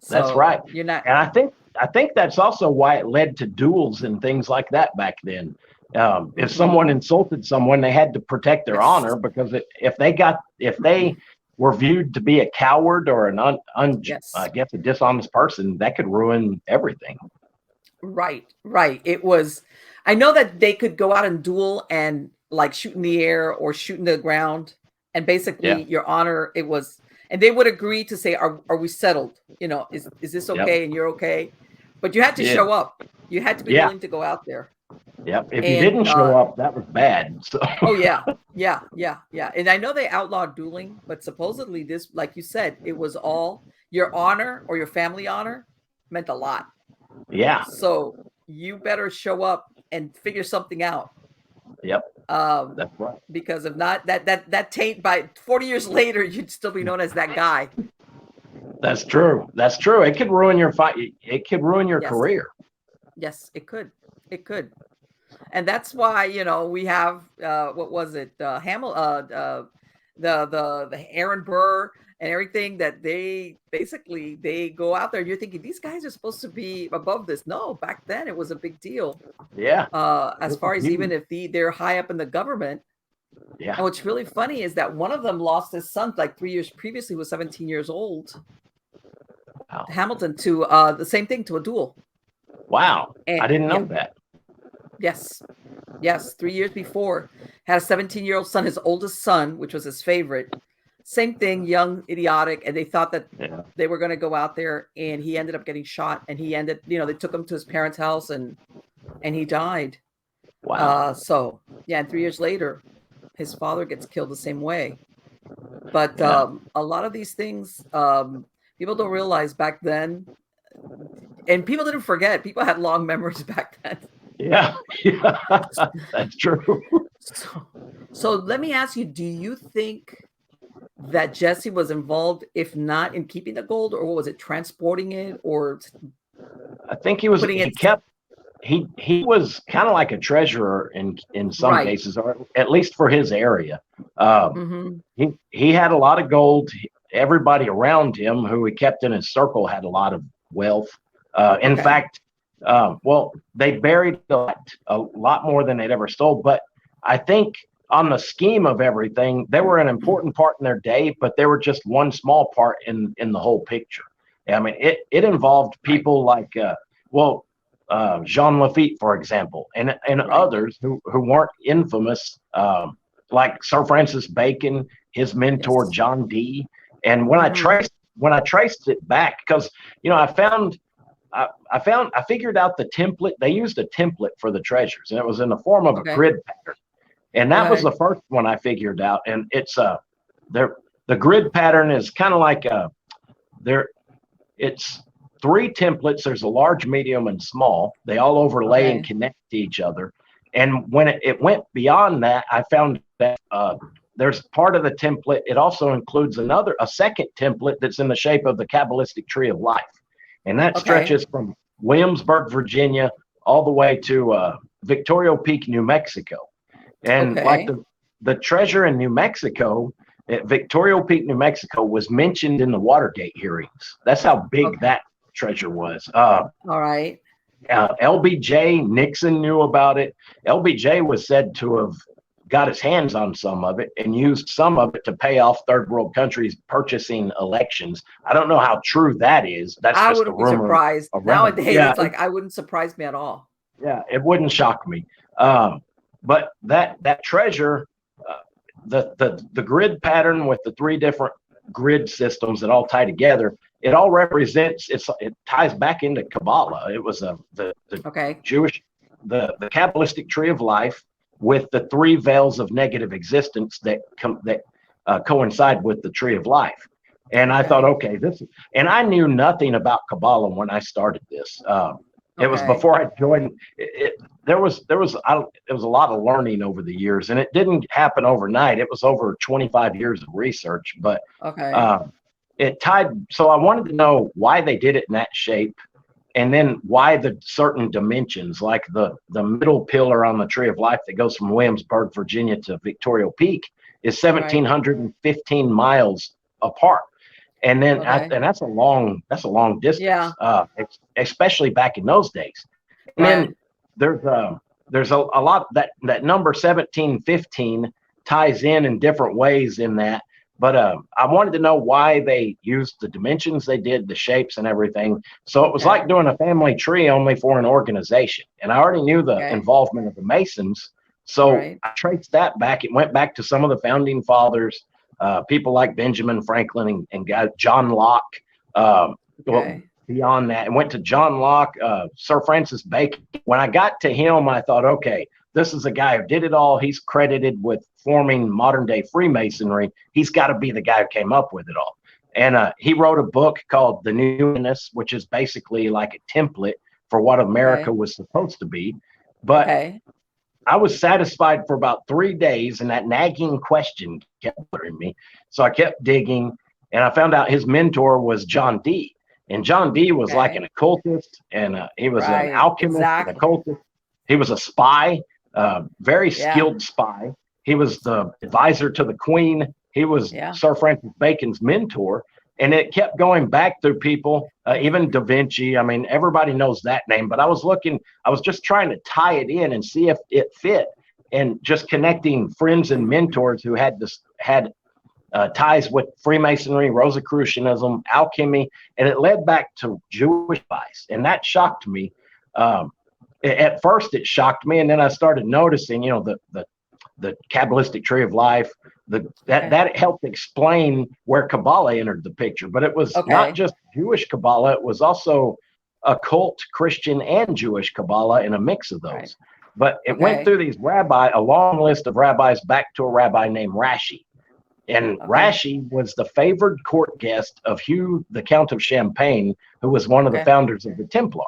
that's so right. you're not. And I think that's also why it led to duels and things like that back then. If Hmm. someone insulted someone, they had to protect their honor Yes. because if they were viewed to be a coward or an I Yes. guess a dishonest person, that could ruin everything. Right, right. It was, I know that they could go out and duel and like shoot in the air or shoot in the ground. And basically, Yeah. your honor, it was, and they would agree to say, are we settled? Is this Yep. okay? And you're okay. But you had to Yeah. show up. You had to be Yeah. willing to go out there. Yep. If you And, didn't show up, that was bad. So oh yeah. And I know they outlawed dueling, but supposedly this, like you said, it was all your honor or your family honor meant a lot. yeah. So you better show up and figure something out. Yep. That's right. Because if not, that taint by 40 years later, you'd still be known as that guy. That's true. That's true. It could ruin your fight. It could ruin your Yes. career. Yes, it could. It could. And that's why, we have what was it? The Aaron Burr and everything that they go out there. You're thinking these guys are supposed to be above this. No, back then it was a big deal. Yeah. As far as even if they're high up in the government. Yeah. And what's really funny is that one of them lost his son like 3 years previously, was 17 years old. Wow. Hamilton to the same thing, to a duel. Wow. And, I didn't know that. Yes. 3 years before, had a 17-year-old son, his oldest son, which was his favorite. Same thing, young, idiotic, and they thought that they were going to go out there, and he ended up getting shot, and he ended, they took him to his parents' house, and he died. Wow. And 3 years later, his father gets killed the same way. But a lot of these things, people don't realize back then, and people didn't forget. People had long memories back then. Yeah, that's true. So let me ask you, do you think that Jesse was involved, if not in keeping the gold, or what was it, transporting it, or I think he was he was kind of like a treasurer in some cases, or at least for his area. He had a lot of gold. Everybody around him who he kept in his circle had a lot of wealth. In fact, they buried a lot more than they'd ever stole. But I think on the scheme of everything, they were an important part in their day, but they were just one small part in the whole picture. I mean, it involved people like, Jean Lafitte, for example, and others who weren't infamous, like Sir Francis Bacon, his mentor, John Dee. And when I traced it back, because, I figured out the template. They used a template for the treasures, and it was in the form of a grid pattern. And that was the first one I figured out. And it's the grid pattern is kind of like it's 3 templates. There's a large, medium, and small. They all overlay and connect to each other. And when it went beyond that, I found that there's part of the template. It also includes a second template that's in the shape of the Kabbalistic tree of life. And that stretches from Williamsburg, Virginia, all the way to Victoria Peak, New Mexico. And like the treasure in New Mexico, Victoria Peak, New Mexico, was mentioned in the Watergate hearings. That's how big that treasure was. All right. LBJ Nixon knew about it. LBJ was said to have got his hands on some of it and used some of it to pay off third world countries purchasing elections. I don't know how true that is. That's I just wouldn't a rumor. Be surprised. Nowadays, it's like, I wouldn't surprise me at all. Yeah, it wouldn't shock me. But that treasure, the grid pattern with the 3 different grid systems that all tie together, it all represents, it ties back into Kabbalah. It was the Jewish, the Kabbalistic tree of life, with the 3 veils of negative existence that coincide with the tree of life. And I thought, and I knew nothing about Kabbalah when I started this. It was before I joined. There was a lot of learning over the years, and it didn't happen overnight. It was over 25 years of research, but it tied. So I wanted to know why they did it in that shape. And then why the certain dimensions, like the middle pillar on the Tree of Life that goes from Williamsburg, Virginia to Victoria Peak is 1,715 miles apart. And then and that's a long distance, especially back in those days. And then there's a lot that number 1715 ties in different ways in that. But I wanted to know why they used the dimensions they did, the shapes and everything. So it was like doing a family tree only for an organization. And I already knew the involvement of the Masons. So I traced that back. It went back to some of the founding fathers, people like Benjamin Franklin and John Locke. beyond that and went to John Locke, Sir Francis Bacon. When I got to him, I thought, okay, this is a guy who did it all. He's credited with forming modern day Freemasonry. He's got to be the guy who came up with it all. And he wrote a book called The Newness, which is basically like a template for what America was supposed to be. But I was satisfied for about 3 days, and that nagging question kept bothering me. So I kept digging, and I found out his mentor was John Dee. And John Dee was like an occultist, and he was an alchemist, an occultist. He was a spy, very skilled spy. He was the advisor to the Queen. He was Sir Francis Bacon's mentor, and it kept going back through people, even Da Vinci. I mean, everybody knows that name, but I was just trying to tie it in and see if it fit, and just connecting friends and mentors who had ties with Freemasonry, Rosicrucianism, alchemy, and it led back to Jewish advice, and that shocked me. At first, it shocked me, and then I started noticing, the Kabbalistic tree of life. That helped explain where Kabbalah entered the picture, but it was not just Jewish Kabbalah; it was also occult, Christian, and Jewish Kabbalah in a mix of those. But it went through a long list of rabbis, back to a rabbi named Rashi. And Rashi was the favored court guest of Hugh, the Count of Champagne, who was one of the founders of the Templar.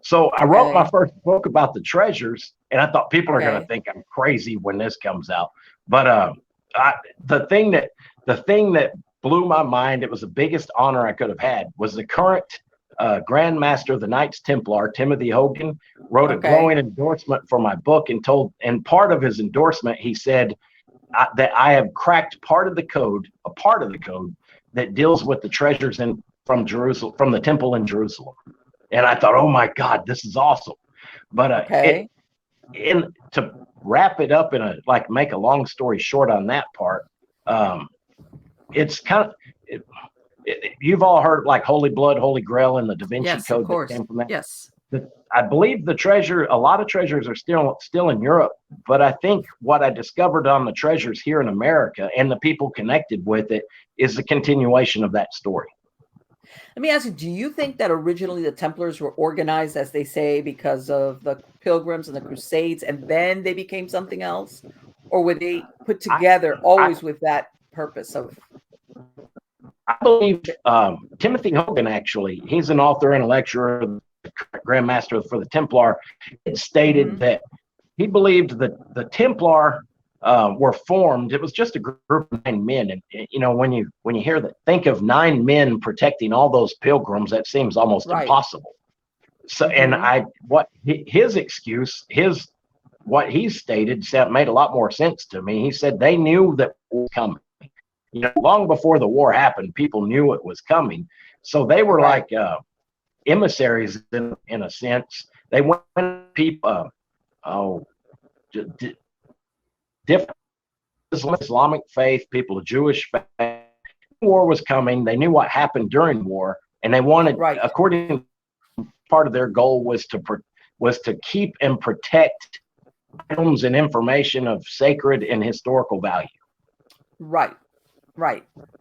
So I wrote my first book about the treasures, and I thought people are going to think I'm crazy when this comes out. But the thing that blew my mind, it was the biggest honor I could have had, was the current Grand Master of the Knights Templar, Timothy Hogan, wrote a glowing endorsement for my book, and part of his endorsement, he said that I have cracked a part of the code that deals with the treasures from Jerusalem, from the temple in Jerusalem. And I thought, oh my God, this is awesome. But to wrap it up make a long story short on that part, it's kind of, you've all heard like Holy Blood, Holy Grail, and the Da Vinci Code. Of course. That came from that. Yes. I believe a lot of treasures are still in Europe, but I think what I discovered on the treasures here in America and the people connected with it is the continuation of that story. Let me ask you, do you think that originally the Templars were organized, as they say, because of the Pilgrims and the Crusades, and then they became something else? Or were they put together always with that purpose of... I believe Timothy Hogan, actually, he's an author and a lecturer, Grand Master for the Templar, it stated that he believed that the Templar were formed. It was just a group of 9 men, and when you think of 9 men protecting all those pilgrims, that seems almost impossible. So, and what he stated made a lot more sense to me. He said they knew that it was coming. Long before the war happened, people knew it was coming. So they were like emissaries in a sense. They went people, different Islamic faith, people of Jewish faith. War was coming. They knew what happened during war, and they wanted, according to part of their goal, was to keep and protect items and information of sacred and historical value. Right.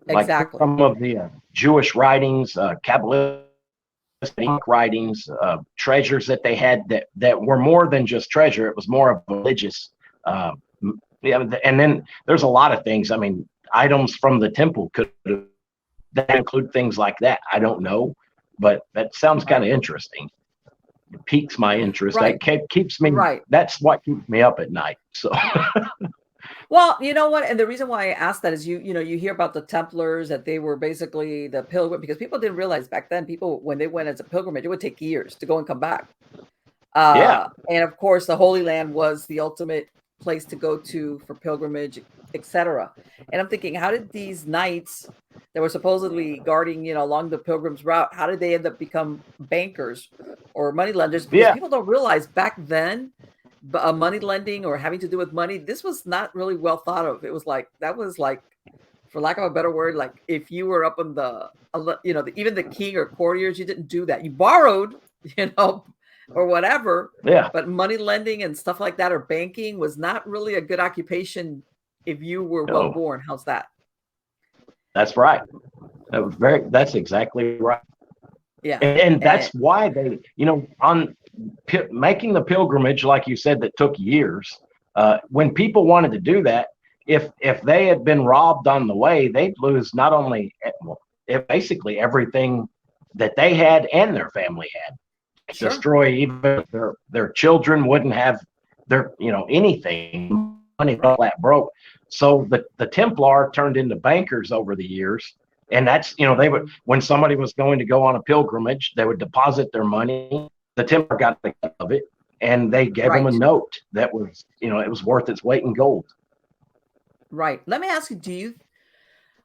Exactly. Like some of the Jewish writings, Kabbalistic writings, treasures that they had that were more than just treasure. It was more of a religious. And then there's a lot of things. I mean, items from the temple could include things like that. I don't know, but that sounds kind of interesting. It piques my interest. That keeps me. That's what keeps me up at night. So. Well, you know what? And the reason why I asked that is you hear about the Templars, that they were basically the pilgrim, because people didn't realize back then, when they went as a pilgrimage, it would take years to go and come back. And of course, the Holy Land was the ultimate place to go to for pilgrimage, etc. And I'm thinking, how did these knights that were supposedly guarding, along the pilgrim's route, how did they end up become bankers or money lenders? Because people don't realize back then, money lending or having to do with money, this was not really well thought of. It was that was for lack of a better word, like if you were up on even the king or courtiers, you didn't do that. You borrowed, or whatever. Yeah. But money lending and stuff like that, or banking, was not really a good occupation if you were well born. How's that? That's right. That's exactly right. Yeah. And that's why they, on making the pilgrimage, like you said, that took years. When people wanted to do that, if they had been robbed on the way, they'd lose not only basically everything that they had and their family had. Sure. Destroy even their children wouldn't have their anything, money all that broke. So the Templar turned into bankers over the years. And that's, they would, when somebody was going to go on a pilgrimage, they would deposit their money. The Templar got the cut of it, and they gave them a note that was, it was worth its weight in gold. Right. Let me ask you, do you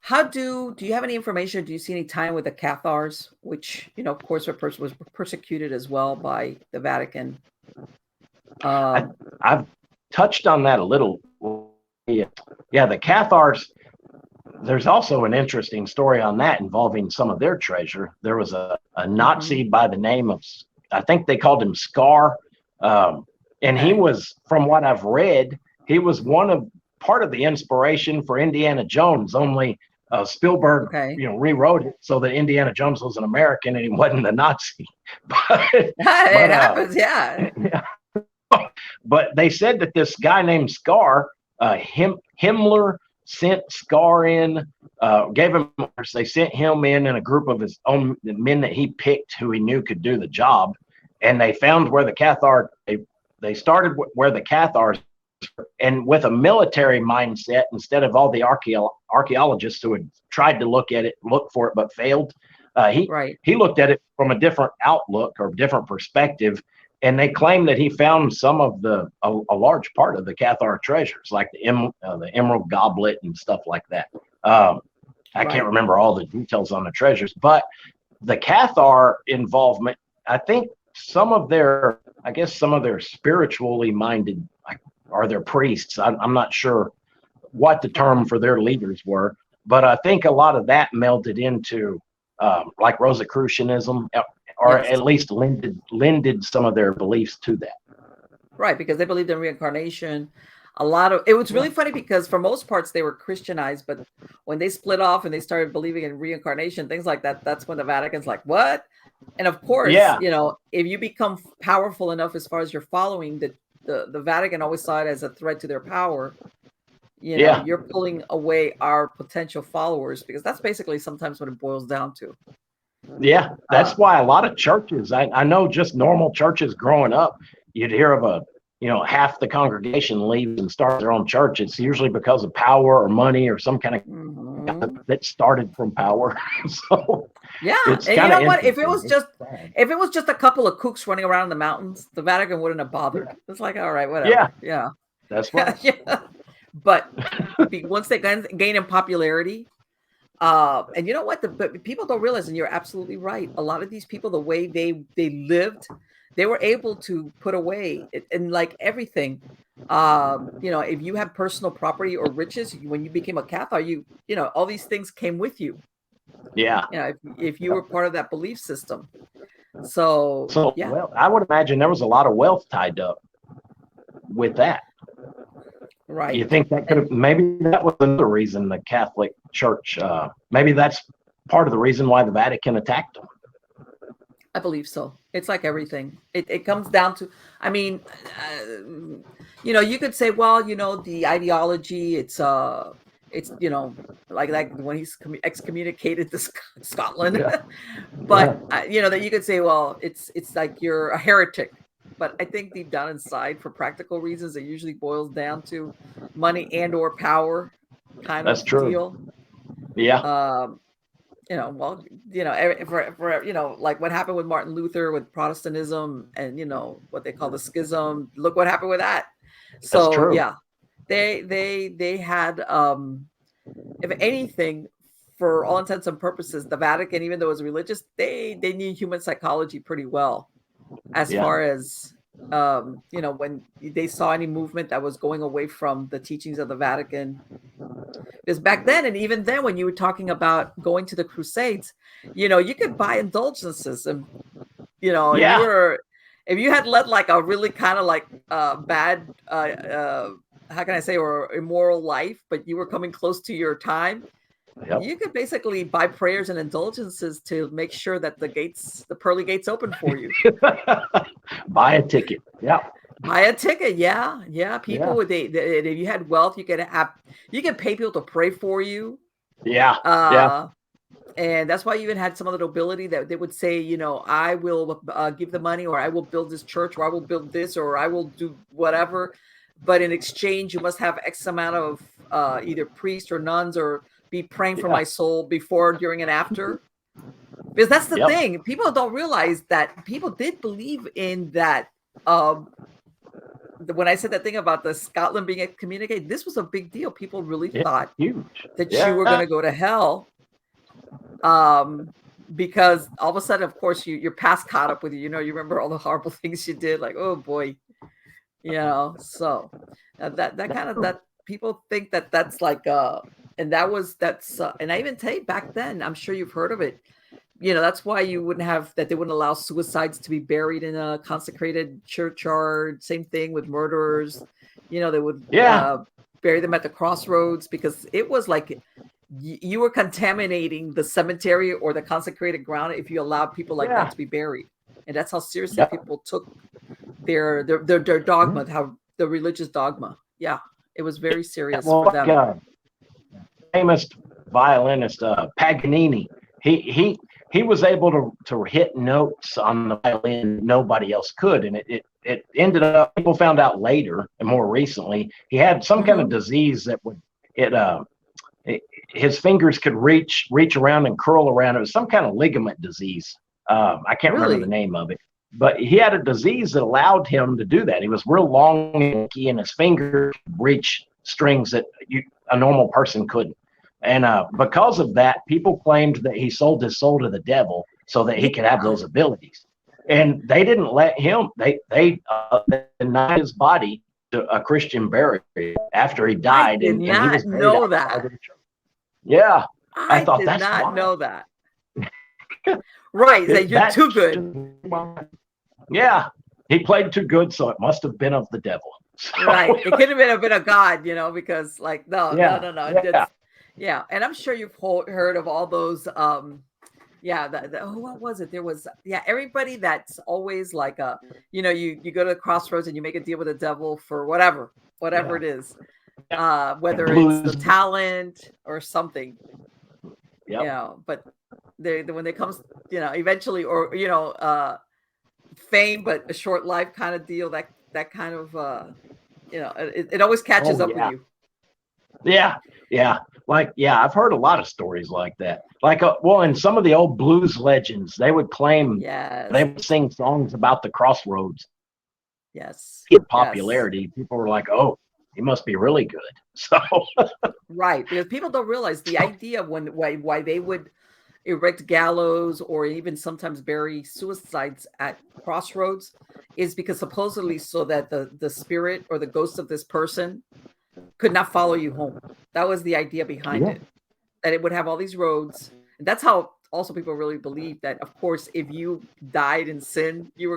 have any information? Do you see any time with the Cathars, which, of course, was persecuted as well by the Vatican? I've touched on that a little. Yeah, the Cathars. There's also an interesting story on that involving some of their treasure. There was a Nazi by the name of, I think they called him Scar. And he was, from what I've read, he was part of the inspiration for Indiana Jones, only Spielberg, rewrote it so that Indiana Jones was an American and he wasn't a Nazi. It happens, yeah. But they said that this guy named Scar, Himmler, sent Scar in, gave him orders. They sent him in a group of his own men that he picked who he knew could do the job. And they found where the Cathars, they started where the Cathars, and with a military mindset, instead of all the archaeologists who had tried to look for it, but failed, he looked at it from a different outlook or different perspective. And they claim that he found some of a large part of the Cathar treasures, like the emerald goblet and stuff like that. I can't remember all the details on the treasures, but the Cathar involvement, I think some of their spiritually minded, are their priests. I'm not sure what the term for their leaders were, but I think a lot of that melded into like Rosicrucianism, or at least lended some of their beliefs to that. Right, because they believed in reincarnation. It was really funny because for most parts they were Christianized, but when they split off and they started believing in reincarnation, things like that, that's when the Vatican's like, what? And of course, if you become powerful enough as far as your following, the Vatican always saw it as a threat to their power. You're pulling away our potential followers, because that's basically sometimes what it boils down to. Yeah, that's why a lot of churches, I know just normal churches growing up, you'd hear of half the congregation leaves and starts their own church. It's usually because of power or money or some kind of that started from power. So yeah, and you know what? If it was just a couple of kooks running around in the mountains, the Vatican wouldn't have bothered. It's like, all right, whatever. Yeah, that's right. Yeah, but once they gain in popularity. And you know what? But people don't realize, and you're absolutely right. A lot of these people, the way they lived, they were able to put away and like everything. If you had personal property or riches, when you became a Catholic, all these things came with you. Yeah. If you were part of that belief system. So yeah. Well, I would imagine there was a lot of wealth tied up with that. Right. You think that maybe that was another reason the Catholic Church, maybe that's part of the reason why the Vatican attacked them. I believe so. It's like everything. It comes down to, you could say, well, the ideology, it's like when he's excommunicated to Scotland, but that you could say, well, it's like you're a heretic. But I think deep down inside, for practical reasons, it usually boils down to money and or power kind of deal. Yeah. Like what happened with Martin Luther with Protestantism and, what they call the schism. Look what happened with that. So, yeah, they had, if anything, for all intents and purposes, the Vatican, even though it was religious, they knew human psychology pretty well. As far as, when they saw any movement that was going away from the teachings of the Vatican. Because back then, and even then, when you were talking about going to the Crusades, you could buy indulgences. And, if you had led like a really kind of like bad, how can I say, or immoral life, but you were coming close to your time, Yep. You could basically buy prayers and indulgences to make sure that the pearly gates open for you. Buy a ticket. Yeah. Buy a ticket. Yeah. People Yeah. if you had wealth, you could pay people to pray for you. Yeah. Yeah. And that's why you even had some of the nobility that they would say, I will give the money, or I will build this church, or I will build this, or I will do whatever. But in exchange, you must have X amount of either priests or nuns, or be praying for my soul before, during, and after. Because that's the thing. People don't realize that people did believe in that. When I said that thing about the Scotland being excommunicated, this was a big deal. People really thought huge. that you were going to go to hell. Because all of a sudden, of course, your past caught up with you. You remember all the horrible things you did. Like, oh boy, So that people think that that's like, and and I even tell you back then, I'm sure you've heard of it. That's why they wouldn't allow suicides to be buried in a consecrated churchyard. Same thing with murderers. They would bury them at the crossroads, because it was like you were contaminating the cemetery or the consecrated ground if you allowed people like that to be buried. And that's how seriously people took their dogma, how the religious dogma. Yeah, it was very serious for them. Famous violinist Paganini, he was able to hit notes on the violin nobody else could, and it ended up, people found out later and more recently, he had some kind of disease that would his fingers could reach around and curl around. It was some kind of ligament disease. I can't remember the name of it, but he had a disease that allowed him to do that. He was real long and his fingers could reach strings that a normal person couldn't. And because of that, people claimed that he sold his soul to the devil so that he could have those abilities. And they didn't let him. They denied his body to a Christian burial after he died. I did not know that. Yeah, I thought that's not wild. Know that. Right, that you're too good. Yeah, he played too good, so it must have been of the devil. So. Right, it could have been a bit of God, because like no. Yeah, and I'm sure you've heard of all those. What was it? There was everybody that's always like you go to the crossroads and you make a deal with the devil for whatever it is, whether it's the talent or something. But when it comes, eventually, or fame, but a short life kind of deal. That kind of it always catches up with you. Yeah. I've heard a lot of stories like that. Like, in some of the old blues legends, they would claim they would sing songs about the crossroads. Yes. Get popularity. People were like, "Oh, he must be really good." So, right, because people don't realize the idea why they would erect gallows or even sometimes bury suicides at crossroads is because supposedly so that the spirit or the ghost of this person could not follow you home. That was the idea behind it, that it would have all these roads. And that's how also people really believe that, of course, if you died in sin, you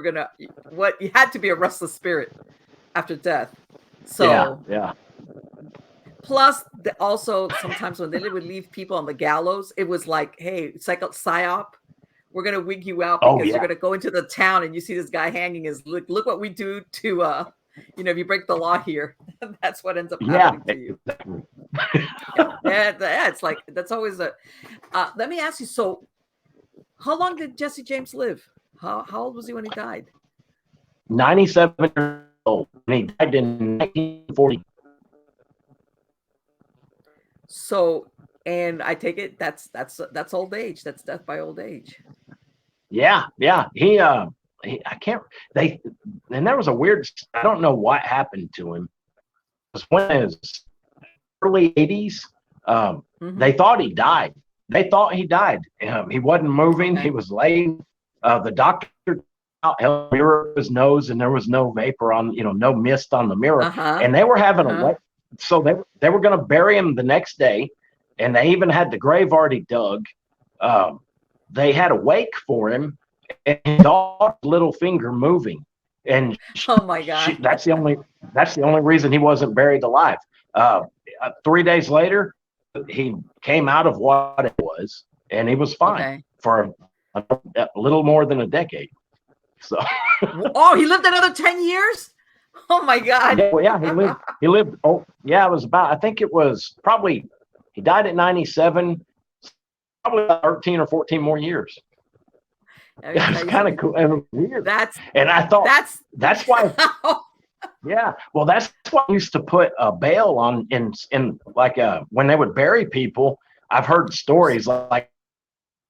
had to be a restless spirit after death. So plus also sometimes when they would leave people on the gallows, it was like, hey, it's like a psyop. We're going to wig you out because you're going to go into the town and you see this guy hanging. Look what we do to if you break the law here. That's what ends up happening to you. It's like that's always let me ask you, so how long did Jesse James live? How old was he when he died? 97 years old. And he died in 1940. So, and I take it that's old age. That's death by old age. Yeah. He and there was a weird, I don't know what happened to him. It was when his early 80s, they thought he died. He wasn't moving. He was laying. The doctor held a mirror his nose, and there was no vapor on, no mist on the mirror. And they were having so they were going to bury him the next day, and they even had the grave already dug. They had a wake for him, and his little finger moving, and oh my God, that's the only reason he wasn't buried alive. 3 days later, he came out of what it was, and he was fine for a little more than a decade. So, oh, he lived another 10 years. Oh my God. Yeah, well, yeah, he lived. Oh, yeah, it was about. I think it was probably. He died at 97. Probably 13 or 14 more years. It was kind of cool. It was weird. And I thought that's why. Yeah, well, that's why I used to put a bail on in like when they would bury people. I've heard stories like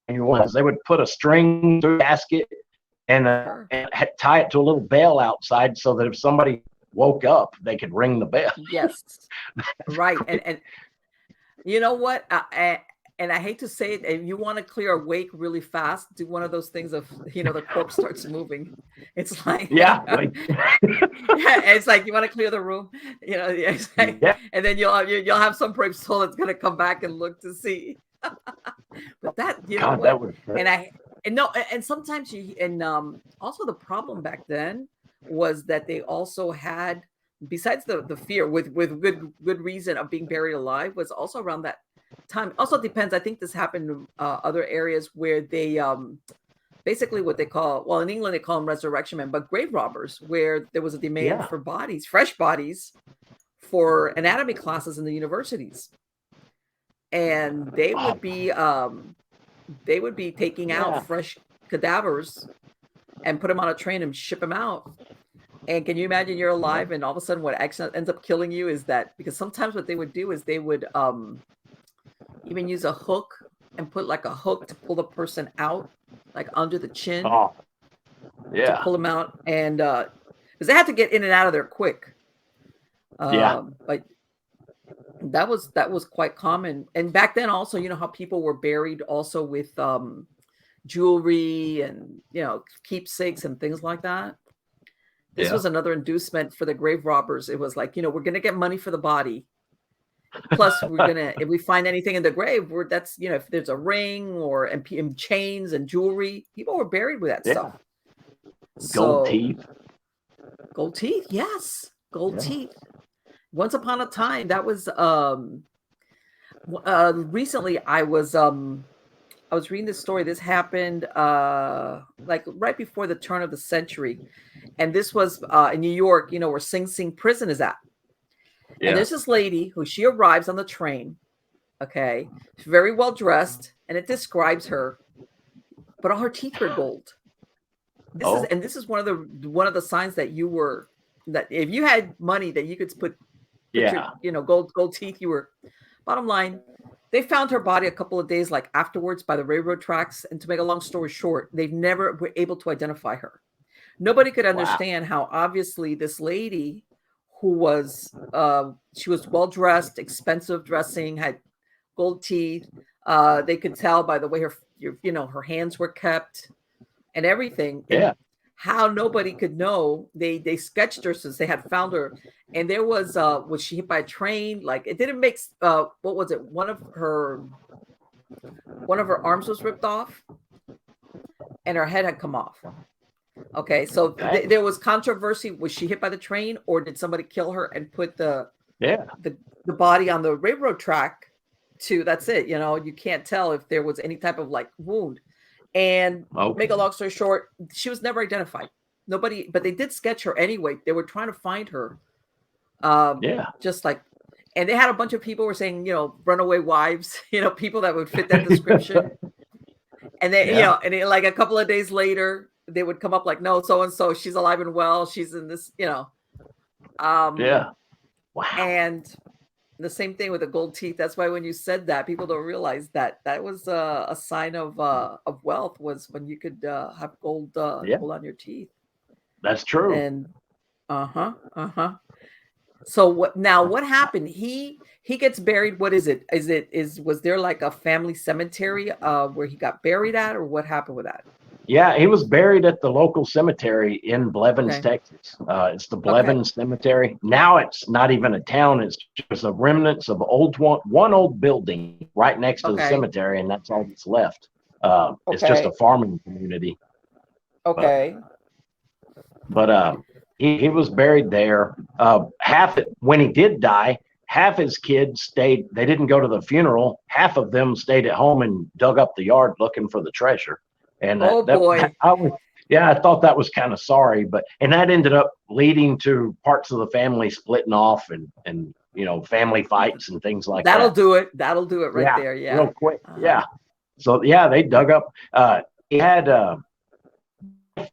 they would put a string through the casket and tie it to a little bell outside so that if somebody woke up, they could ring the bell. Yes, right. And you know what? And I hate to say it, if you want to clear a wake really fast, do one of those things of, the corpse starts moving. It's like, yeah, it's like you want to clear the room, it's like, and then you'll have some brave soul that's going to come back and look to see. But that, God, what? That and sometimes also the problem back then was that they also had, besides the fear with good reason of being buried alive, was also around that time. Also depends. I think this happened in other areas where they basically what they call, well, in England they call them resurrection men, but grave robbers, where there was a demand for bodies, fresh bodies, for anatomy classes in the universities, and they would be taking out fresh cadavers and put them on a train and ship them out. And can you imagine you're alive and all of a sudden what actually ends up killing you is that, because sometimes what they would do is they would even use a hook and put like a hook to pull the person out, like under the chin. Oh, yeah. To pull them out. And because they had to get in and out of there quick. But that was quite common. And back then also, how people were buried also with jewelry and, keepsakes and things like that. This was another inducement for the grave robbers. It was like, we're going to get money for the body. Plus, we're going to, if we find anything in the grave, that's, if there's a ring or and chains and jewelry, people were buried with that stuff. Gold teeth. Gold teeth. Yes. Gold teeth. Once upon a time, that was, recently I was reading this story. This happened like right before the turn of the century. And this was in New York, where Sing Sing prison is at. Yeah. And there's this lady who she arrives on the train. Okay. She's very well dressed, and it describes her, but all her teeth were gold. This is one of the signs that that if you had money that you could put your, gold teeth, you were. Bottom line, they found her body a couple of days afterwards by the railroad tracks. And to make a long story short, they've never were able to identify her. Nobody could understand how obviously this lady, who was she was well dressed, expensive dressing, had gold teeth. They could tell by the way her hands were kept and everything. Yeah. How nobody could know. They sketched her since they had found her. And there was she hit by a train? It didn't make what was it? One of her arms was ripped off and her head had come off. Okay, so there was controversy. Was she hit by the train, or did somebody kill her and put the body on the railroad track? That's it. You can't tell if there was any type of wound. And make a long story short, she was never identified. Nobody, but they did sketch her anyway. They were trying to find her. And they had a bunch of people were saying, runaway wives, people that would fit that description. And then, and a couple of days later, they would come up no, so-and-so, she's alive and well. She's in this, Wow. And the same thing with the gold teeth. That's why when you said that, people don't realize that was a sign of wealth, was when you could have gold on your teeth. That's true. And So what happened? He gets buried. What is it? Was there a family cemetery where he got buried at, or what happened with that? Yeah, he was buried at the local cemetery in Blevins, Texas. It's the Blevins Cemetery. Now it's not even a town. It's just a remnants of one old building right next to the cemetery, and that's all that's left. It's just a farming community. Okay. But he was buried there. Half it, when he did die, half his kids stayed. They didn't go to the funeral. Half of them stayed at home and dug up the yard looking for the treasure. And Oh boy. I thought that was kind of sorry, and that ended up leading to parts of the family splitting off and family fights and things like That'll that. do it. That'll do it right there. Yeah. Real quick. Yeah. So yeah, they dug up. He had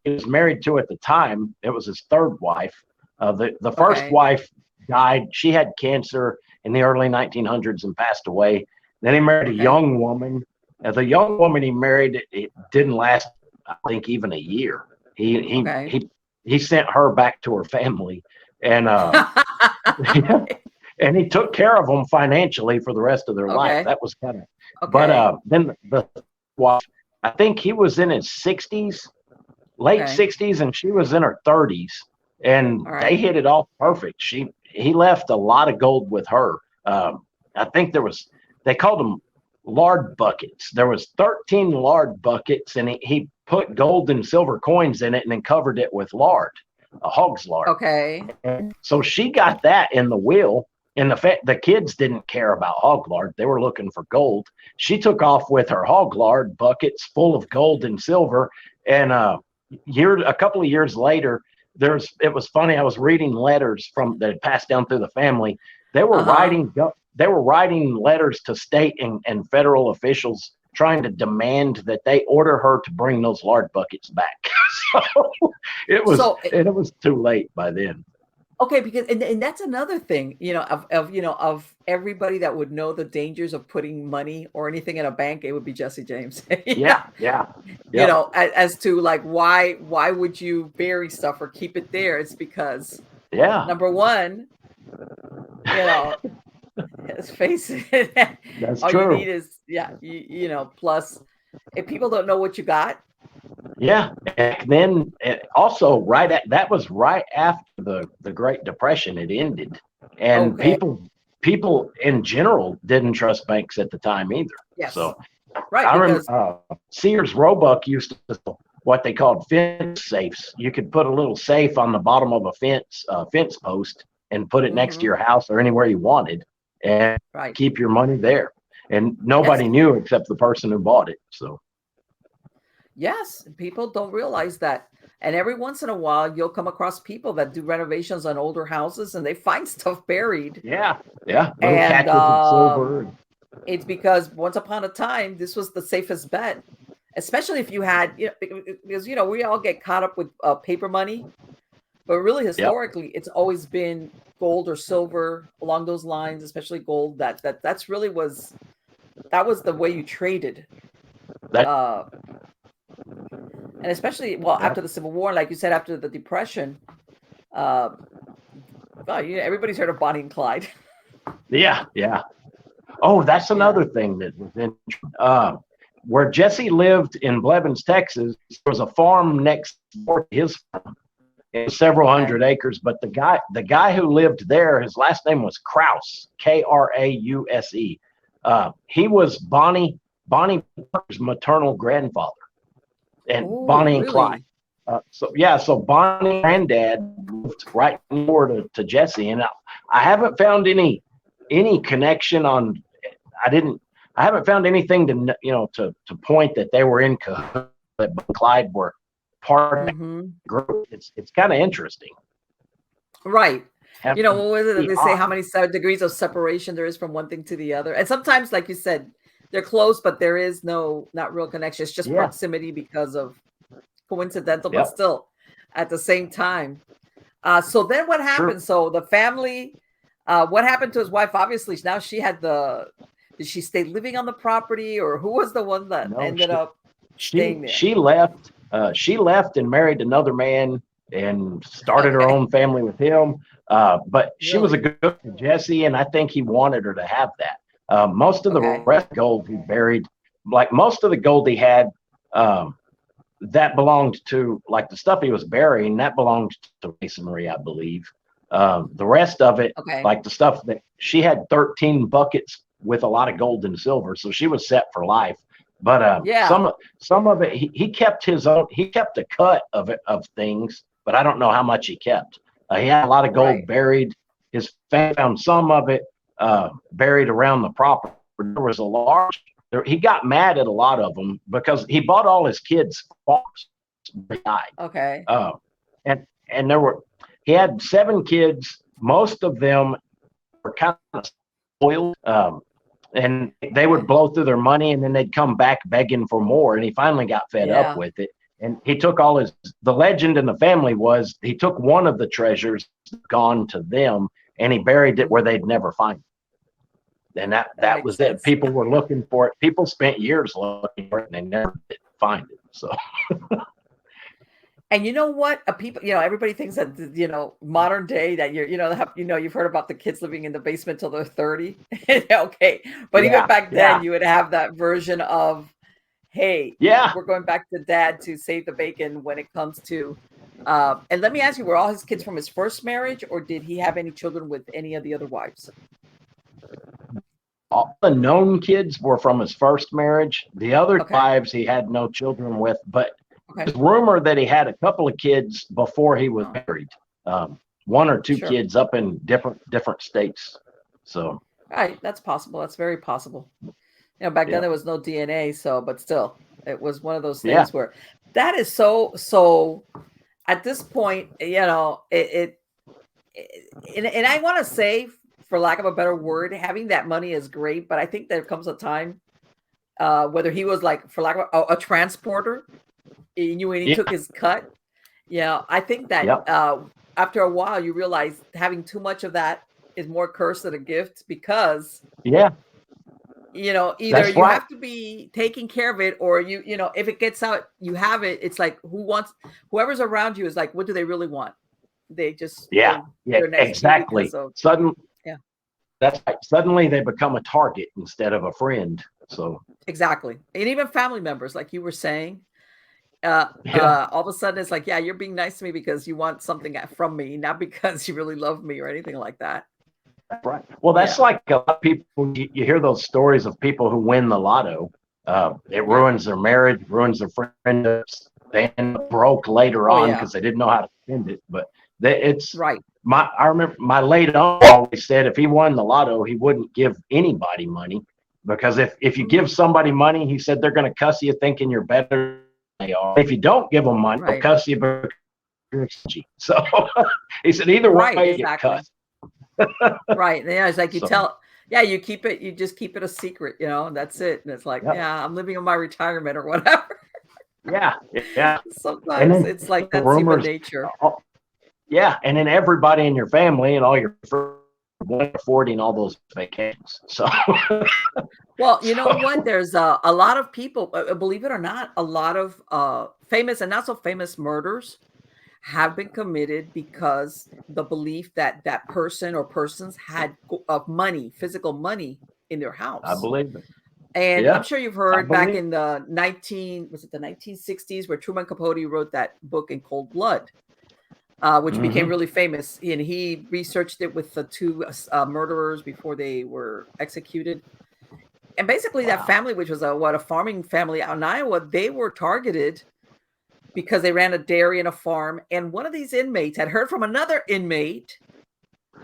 he was married to at the time. It was his third wife. The first wife died. She had cancer in the early 1900s and passed away. Then he married a young woman. The young woman he married, it didn't last, I think, even a year. He sent her back to her family, and and he took care of them financially for the rest of their life. That was kind of. But then the wife, I think he was in his 60s, late 60s, and she was in her 30s, and they hit it off perfect. He left a lot of gold with her. I think they called them lard buckets. There was 13 lard buckets, and he put gold and silver coins in it and then covered it with lard, a hog's lard. And so she got that in the will, and the kids didn't care about hog lard. They were looking for gold. She took off with her hog lard buckets full of gold and silver, and a couple of years later, it was funny. I was reading letters that had passed down through the family. They were writing letters to state and federal officials trying to demand that they order her to bring those lard buckets back. So it was too late by then. Okay, because and that's another thing, of everybody that would know the dangers of putting money or anything in a bank, it would be Jesse James. Yeah. As to like why would you bury stuff or keep it there? It's because number one, let's face it, that's all true. you need is plus if people don't know what you got. Yeah, and then also that was right after the Great Depression had ended, and people in general didn't trust banks at the time either. Yes. So I remember Sears Roebuck used to what they called fence safes. You could put a little safe on the bottom of a fence post and put it next to your house or anywhere you wanted, and keep your money there. And nobody knew except the person who bought it. So. Yes, people don't realize that. And every once in a while, you'll come across people that do renovations on older houses and they find stuff buried. Yeah. And silver. It's because once upon a time, this was the safest bet, especially if you had, because, we all get caught up with paper money. But really, historically, it's always been gold or silver along those lines, especially gold. That's really that was the way you traded. And especially, after the Civil War, like you said, after the Depression, everybody's heard of Bonnie and Clyde. Yeah. Oh, that's another thing that was interesting. Where Jesse lived in Blevins, Texas, there was a farm next door to his farm. It was several hundred acres, but the guy who lived there, his last name was Krause, Krause. He was Bonnie Parker's maternal grandfather. And Bonnie and Clyde. So Bonnie and Granddad moved right north to Jesse, and I haven't found any connection on. I haven't found anything to point that they were in cahoots, that Clyde were part of the group. It's kind of interesting, right? What was it? They say how many degrees of separation there is from one thing to the other, and sometimes, like you said, they're close, but there is not real connection. It's just proximity because of coincidental, but still at the same time. So then what happened? So the family, what happened to his wife? Obviously, now she had did she stay living on the property, or who was the one that ended up staying there? She left. She left and married another man and started her own family with him. But she was a good Jesse, and I think he wanted her to have that. Most of the rest of gold he buried, like most of the gold he had, that belonged to, like the stuff he was burying, that belonged to Masonry, I believe. The rest of it, like the stuff that she had 13 buckets with a lot of gold and silver, so she was set for life. But some of it, he kept his own. He kept a cut of things, but I don't know how much he kept. He had a lot of gold buried. His family found some of it. buried around the property. There was a large. He got mad at a lot of them because he bought all his kids farms. They died. Okay. And he had 7 kids. Most of them were kind of spoiled. And they would blow through their money, and then they'd come back begging for more. And he finally got fed up with it. And he took the legend in the family was he took one of the treasures gone to them, and he buried it where they'd never find it. And that was it. People were looking for it. People spent years looking for it, and they never did find it. So. And you know what? People, everybody thinks that, modern day that you've heard about the kids living in the basement till they're 30. Okay. But even back then, you would have that version of, hey, we're going back to dad to save the bacon when it comes to, and let me ask you, were all his kids from his first marriage, or did he have any children with any of the other wives? All the known kids were from his first marriage. The other wives he had no children with, but there's rumor that he had a couple of kids before he was married. 1 or 2 kids up in different states. So right, that's possible. That's very possible. Back then there was no DNA, but still, it was one of those things where that is so. At this point, and I want to say, for lack of a better word, having that money is great, but I think there comes a time, whether he was like, for lack of a transporter. When he took his cut, I think that after a while you realize having too much of that is more curse than a gift, because either you have to be taking care of it, or if it gets out, you have it. It's like whoever's around you is like, what do they really want? They just exactly. That's right. Suddenly they become a target instead of a friend. So exactly, and even family members, like you were saying. All of a sudden it's like, you're being nice to me because you want something from me, not because you really love me or anything like that. Right. Well, that's like a lot of people, you hear those stories of people who win the lotto. It ruins their marriage, ruins their friendships. They end up broke later on because they didn't know how to spend it. But it's right. I remember my late uncle always said if he won the lotto, he wouldn't give anybody money, because if you give somebody money, he said they're going to cuss you thinking you're better. They are. If you don't give them money, they'll cuss you because you're stingy. So he said either way you get cussed. Right. It's like you keep it, you just keep it a secret, and that's it. And it's like, I'm living on my retirement or whatever. Sometimes it's like that's human nature. And then everybody in your family and all your friends affording all those vacations. So well, you know what? There's a lot of people, believe it or not, a lot of famous and not so famous murders have been committed because the belief that that person or persons had money, physical money in their house. I believe it. And I'm sure you've heard back in the 1960s, where Truman Capote wrote that book In Cold Blood, which became really famous. And he researched it with the 2 murderers before they were executed. And basically that family, which was a farming family out in Iowa, they were targeted because they ran a dairy and a farm. And one of these inmates had heard from another inmate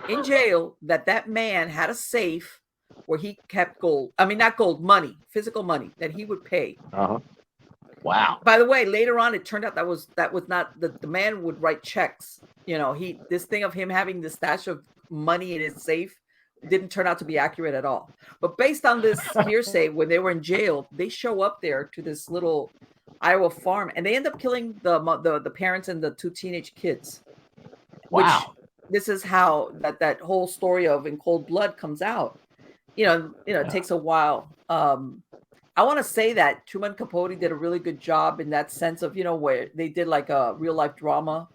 in jail that man had a safe where he kept gold. I mean, not gold, money, physical money that he would pay. Wow. By the way, later on, it turned out that was not the man would write checks. This thing of him having this stash of money in his safe didn't turn out to be accurate at all. But based on this hearsay, when they were in jail, they show up there to this little Iowa farm, and they end up killing the parents and the 2 teenage kids. Wow. Which this is how that whole story of In Cold Blood comes out. It takes a while. I want to say that Truman Capote did a really good job in that sense of, where they did like a real life drama.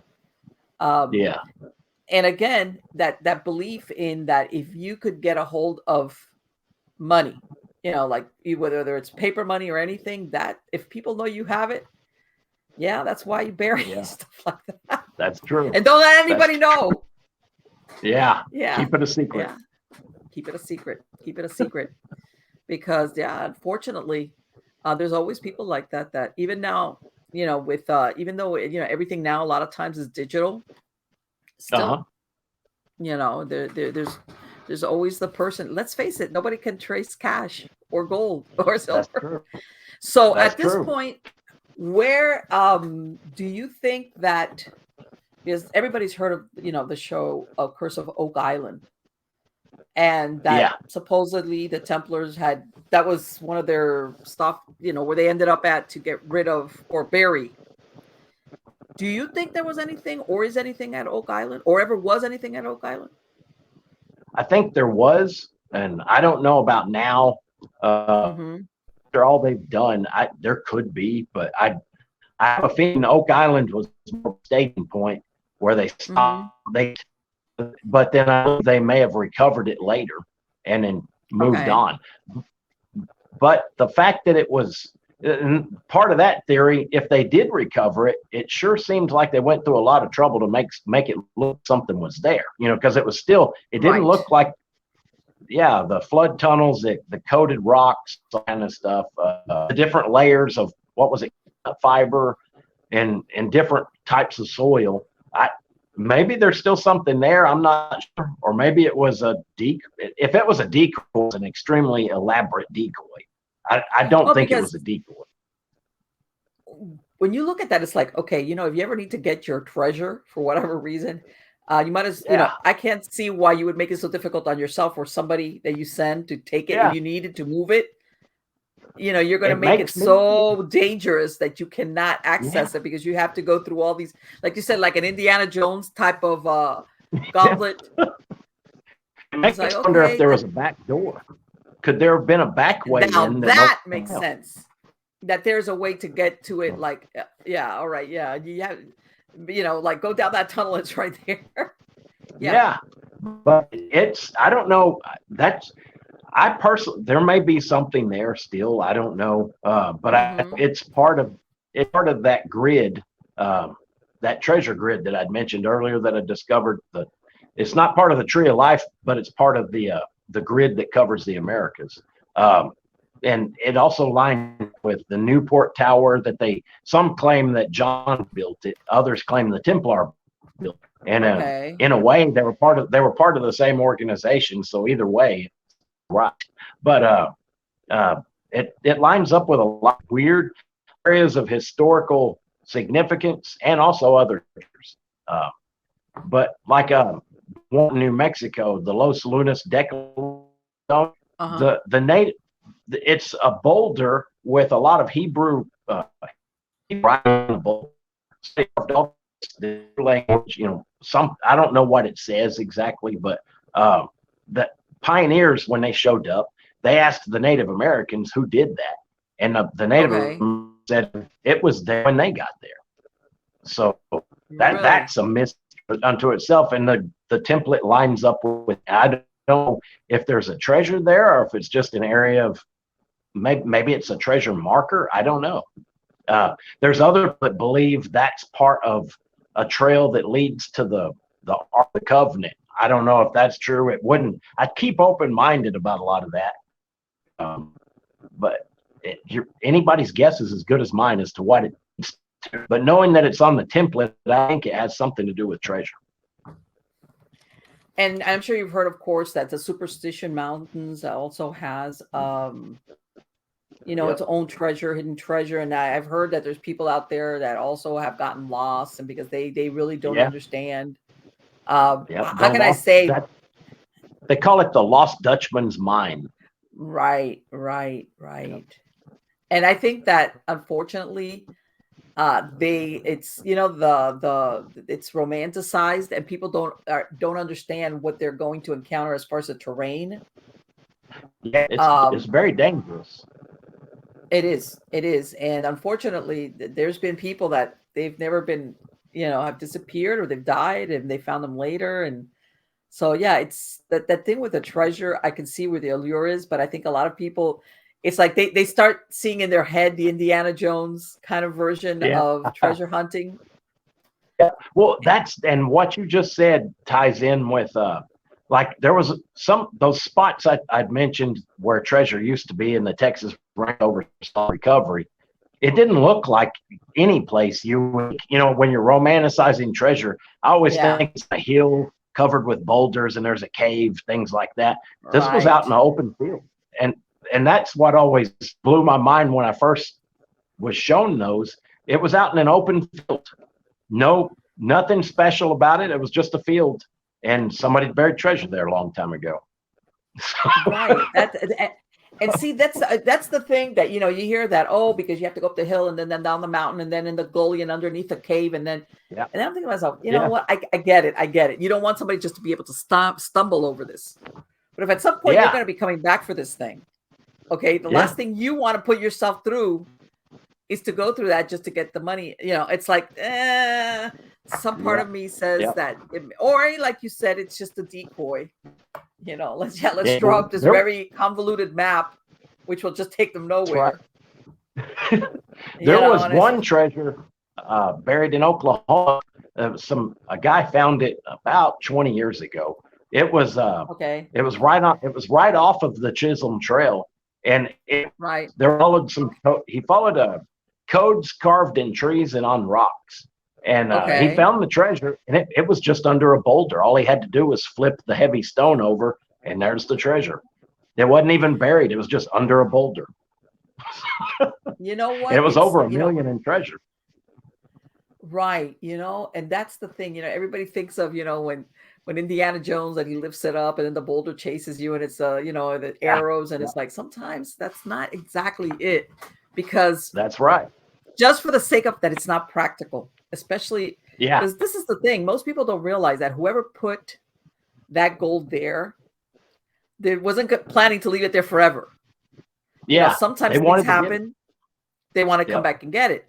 And again, that belief in that if you could get a hold of money, like whether it's paper money or anything, that if people know you have it, that's why you bury stuff like that. That's true. And don't let anybody know. Yeah. Keep it a secret. Keep it a secret. Keep it a secret. Because unfortunately, there's always people like that even now, with even though everything now a lot of times is digital, still there's There's always the person. Let's face it, nobody can trace cash or gold or That's silver. true. So That's at this true. point, where do you think that, because everybody's heard of, the show of Curse of Oak Island, and Yeah. that supposedly the Templars that was one of their stop, where they ended up at to get rid of or bury. Do you think there was anything or is anything at Oak Island or ever was anything at Oak Island? I think there was, and I don't know about now. Mm-hmm. After all they've done, there could be, but I have a feeling Oak Island was a staging point where they stopped. But then they may have recovered it later and then moved on. But the fact that it was part of that theory, if they did recover it, it sure seems like they went through a lot of trouble to make it look something was there, because it was still, it didn't look like, the flood tunnels, the coated rocks, kind of stuff, the different layers of, what was it, fiber and different types of soil. Maybe there's still something there. I'm not sure. Or maybe it was a decoy. If it was a decoy, it was an extremely elaborate decoy. I don't think it was a decoy. When you look at that, it's like, okay, if you ever need to get your treasure for whatever reason, you might as, I can't see why you would make it so difficult on yourself or somebody that you send to take it if you needed to move it. You're going to make it so dangerous that you cannot access it because you have to go through all these, like you said, like an Indiana Jones type of gauntlet. It makes me wonder if there was a back door. Could there have been a back way? Now that makes sense. That there's a way to get to it. Like, all right, you have, like go down that tunnel. It's right there. But I don't know. I personally, there may be something there still. I don't know, but it's part of that grid, that treasure grid that I'd mentioned earlier that I discovered. It's not part of the Tree of Life, but it's part of the grid that covers the Americas, and it also lines with the Newport Tower that some claim that John built it, others claim the Templar built it. And in a way, they were part of the same organization. So either way. Right, but it lines up with a lot of weird areas of historical significance and also other features. But like New Mexico, the Los Lunas Decalogue, the native, it's a boulder with a lot of Hebrew language. I don't know what it says exactly, but that. Pioneers, when they showed up, they asked the Native Americans who did that, and the Native Americans said it was there when they got there. So that's a mystery unto itself, and the template lines up with. I don't know if there's a treasure there or if it's just an area of maybe it's a treasure marker. I don't know. There's others that believe that's part of a trail that leads to the Ark of the Covenant. I don't know if that's true. It wouldn't. I'd keep open-minded about a lot of that. But anybody's guess is as good as mine as to what it is. But knowing that it's on the template, I think it has something to do with treasure. And I'm sure you've heard, of course, that the Superstition Mountains also has, its own hidden treasure. And I've heard that there's people out there that also have gotten lost, and because they really don't understand. How can I say? They call it the Lost Dutchman's Mine. Right. And I think that unfortunately, it's it's romanticized, and people don't understand what they're going to encounter as far as the terrain. Yeah, it's very dangerous. It is, and unfortunately, there's been people that they've never been. Have disappeared or they've died and they found them later. And so, it's that thing with the treasure. I can see where the allure is, but I think a lot of people, it's like they start seeing in their head the Indiana Jones kind of version of treasure hunting. Yeah. Well, and what you just said ties in with, like there was those spots I'd mentioned where treasure used to be in the Texas Range recovery. It didn't look like any place when you're romanticizing treasure. I always think it's a hill covered with boulders and there's a cave, things like that. This was Right. out in the open field. And that's what always blew my mind when I first was shown those. It was out in an open field. Nothing special about it. It was just a field, and somebody buried treasure there a long time ago. Right. And see, that's the thing that, you hear that, because you have to go up the hill and then down the mountain and then in the gully and underneath the cave. And then, Yeah. and I'm thinking to myself, you know what? I get it. You don't want somebody just to be able to stumble over this. But if at some point you're going to be coming back for this thing, okay, the last thing you want to put yourself through is to go through that just to get the money. It's like, some part of me says that, or like you said, it's just a decoy. Let's draw up this very convoluted map, which will just take them nowhere. Right. There was one treasure buried in Oklahoma. A guy found it about 20 years ago. It was It was right off of the Chisholm Trail, and he followed codes carved in trees and on rocks. And he found the treasure, and it was just under a boulder. All he had to do was flip the heavy stone over, and there's the treasure. It wasn't even buried. It was just under a boulder. You know what? And it was over $1 million in treasure. Right. And that's the thing. Everybody thinks of, when Indiana Jones, that he lifts it up and then the boulder chases you and it's, the arrows. And it's like, sometimes that's not exactly it, because that's right. Just for the sake of that, it's not practical. Especially because this is the thing. Most people don't realize that whoever put that gold there, they wasn't planning to leave it there forever. Yeah. Sometimes things happen. They want to come back and get it.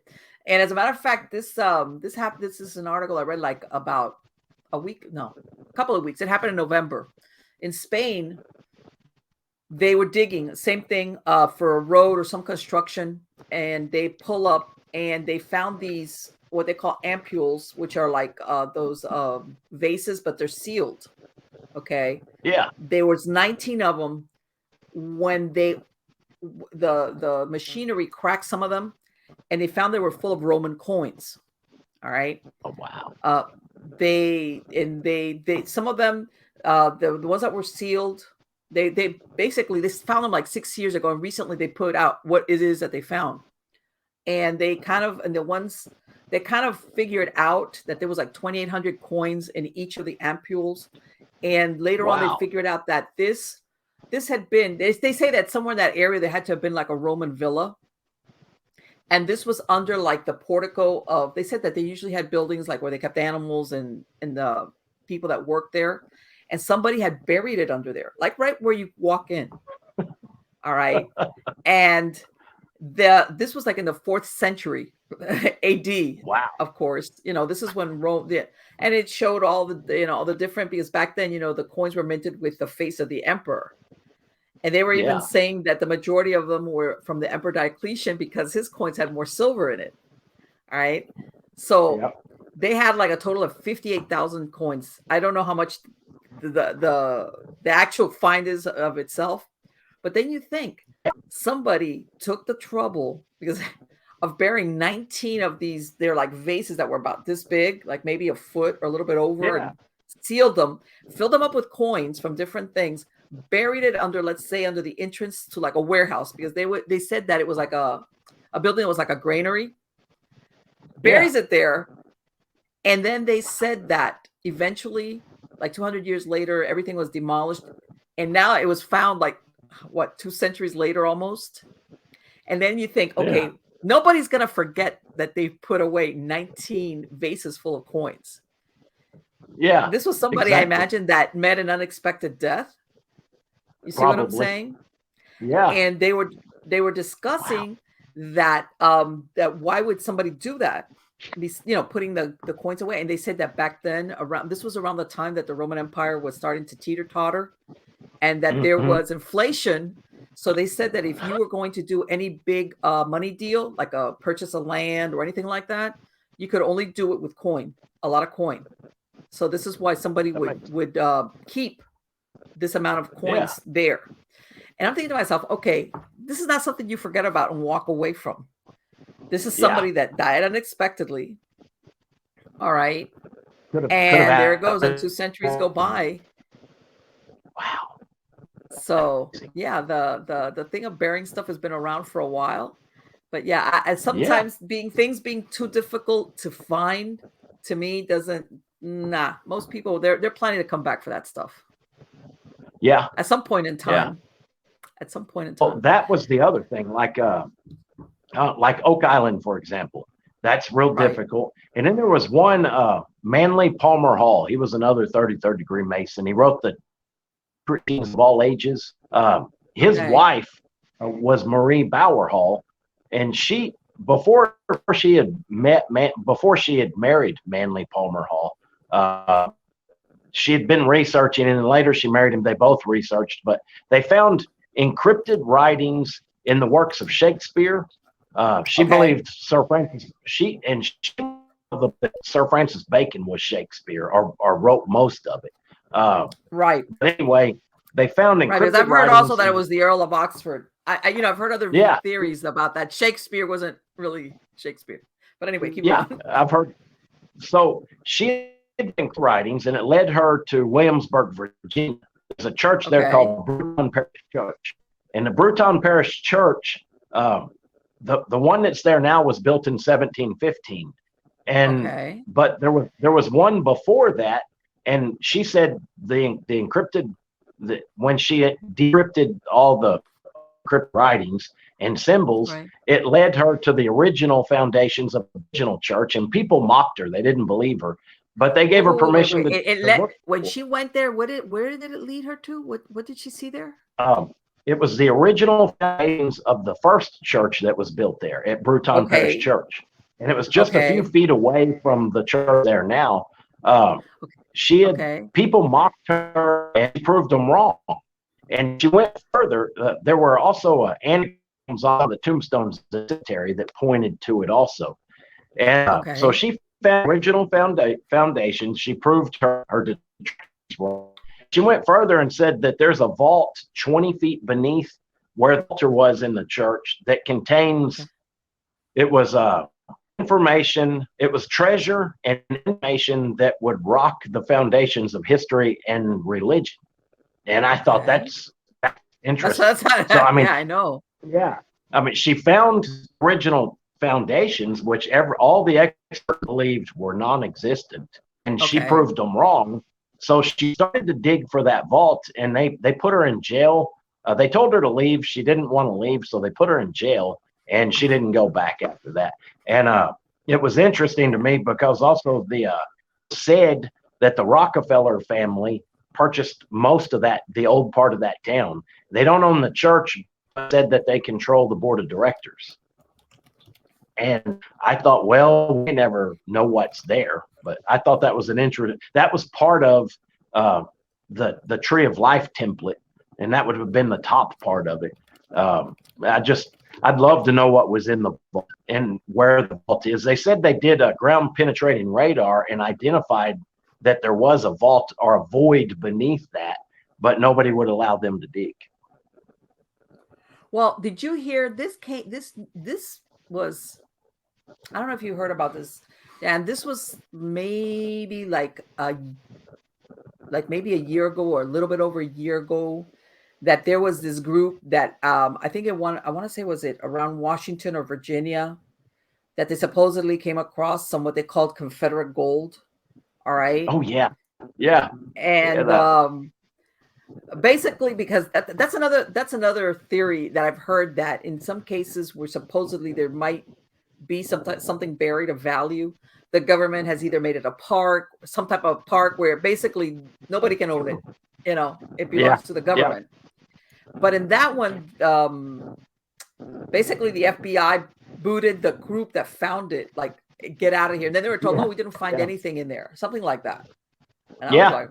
And as a matter of fact, this happened. This is an article I read like about a couple of weeks. It happened in November. In Spain, they were digging, same thing, for a road or some construction, and they pull up and they found these what they call ampules, which are like those vases, but they're sealed. Okay. Yeah. There was 19 of them. When the machinery cracked some of them, and they found they were full of Roman coins. All right. Oh wow. They some of them, the ones that were sealed, they found them like 6 years ago, and recently they put out what it is that they found. And they kind of figured out that there was like 2,800 coins in each of the ampules. And later on, they figured out that this had been, they say that somewhere in that area, there had to have been like a Roman villa. And this was under like the portico of, they said that they usually had buildings like where they kept animals and the people that worked there. And somebody had buried it under there, like right where you walk in. All right. And this was like in the 4th century AD. Wow. Of course, this is when Rome, and it showed all the, all the different, because back then, the coins were minted with the face of the emperor. And they were even saying that the majority of them were from the Emperor Diocletian because his coins had more silver in it. All right. So they had like a total of 58,000 coins. I don't know how much the actual find is of itself. But then you think somebody took the trouble because of burying 19 of these. They're like vases that were about this big, like maybe a foot or a little bit over, and sealed them, filled them up with coins from different things, buried it under, let's say, under the entrance to like a warehouse, because they said that it was like a building that was like a granary. Buries it there. And then they said that eventually, like 200 years later, everything was demolished. And now it was found like, 2 centuries later almost. And then you think, okay, nobody's going to forget that they put away 19 vases full of coins. Yeah. This was somebody, I imagine, that met an unexpected death. You see what I'm saying? Yeah. And they were discussing that why would somebody do that? Putting the coins away. And they said that back then, this was around the time that the Roman Empire was starting to teeter-totter, and that there was inflation. So they said that if you were going to do any big money deal, like a purchase of land or anything like that, you could only do it with coin, a lot of coin. So this is why somebody would keep this amount of coins there. And I'm thinking to myself, okay, this is not something you forget about and walk away from. This is somebody that died unexpectedly. All right. Could have And there it goes, and happened. 2 centuries go by. Wow. So yeah, the thing of burying stuff has been around for a while. But yeah, I Yeah. sometimes things being too difficult to find, to me, doesn't. Nah, most people, they're planning to come back for that stuff Yeah. at some point in Yeah. time. At some point in Well, time. that was the other thing, like Oak Island, for example. That's real Right. difficult. And then there was one, Manly Palmer Hall. He was another 33rd degree Mason. He wrote the Kings of All Ages. His Okay. wife was Marie Bauer Hall, and before she had before she had married Manly Palmer Hall, she had been researching, and then later she married him. They both researched, but they found encrypted writings in the works of Shakespeare. She Okay. believed Sir Francis Bacon was Shakespeare, or wrote most of it. Right. But anyway, they found Right. Because encrypted I've heard also writings. that it was the Earl of Oxford. I've heard other Yeah, theories about that. Shakespeare wasn't really Shakespeare. But anyway, keep yeah, going. I've heard. So she did writings, and it led her to Williamsburg, Virginia. There's a church there Okay. called Bruton Parish Church, and the Bruton Parish Church, the one that's there now was built in 1715, and Okay. but there was one before that, and she said the encrypted when she decrypted all the encrypted writings and symbols, Right. it led her to the original foundations of the original church, and people mocked her. They didn't believe her, but they gave her permission Wait. It to let look when for it. she went there, where did it lead her to? What did she see there? It was the original foundations of the first church that was built there at Bruton Parish Okay. Church, and it was just a few Okay. feet away from the church there now. Okay. People mocked her and proved them wrong, and she went further. There were also anagrams on the tombstones of the cemetery that pointed to it also, and so Okay. she found original foundations. She proved her wrong. She went further and said that there's a vault 20 feet beneath where the altar was in the church that contains, Okay. it was information, it was treasure and information that would rock the foundations of history and religion. And I thought Okay. that's interesting. That's So, I mean, yeah, I know. yeah, I mean, she found original foundations, which all the experts believed were non-existent, and she Okay. proved them wrong. So she started to dig for that vault, and they put her in jail. They told her to leave. She didn't want to leave, so they put her in jail, and she didn't go back after that. And it was interesting to me because also the said that the Rockefeller family purchased most of the old part of that town. They don't own the church, but said that they control the board of directors. And I thought, well, we never know what's there, but I thought that was that was part of the Tree of Life template, and that would have been the top part of it. I'd love to know what was in the vault and where the vault is. They said they did a ground penetrating radar and identified that there was a vault or a void beneath that, but nobody would allow them to dig. Well, did you hear this this was, I don't know if you heard about this. And this was maybe like maybe a year ago or a little bit over a year ago, that there was this group that I think I want to say, was it around Washington or Virginia, that they supposedly came across some what they called Confederate gold. All right. Oh yeah, yeah, And yeah. basically, because that's another theory that I've heard, that in some cases where supposedly there might be something buried of value, the government has either made it a park, some type of park where basically nobody can own it. It belongs to the government. But in that one, basically the FBI booted the group that found it, like, get out of here. And then they were told, no, we didn't find anything in there, something like that. And I was like,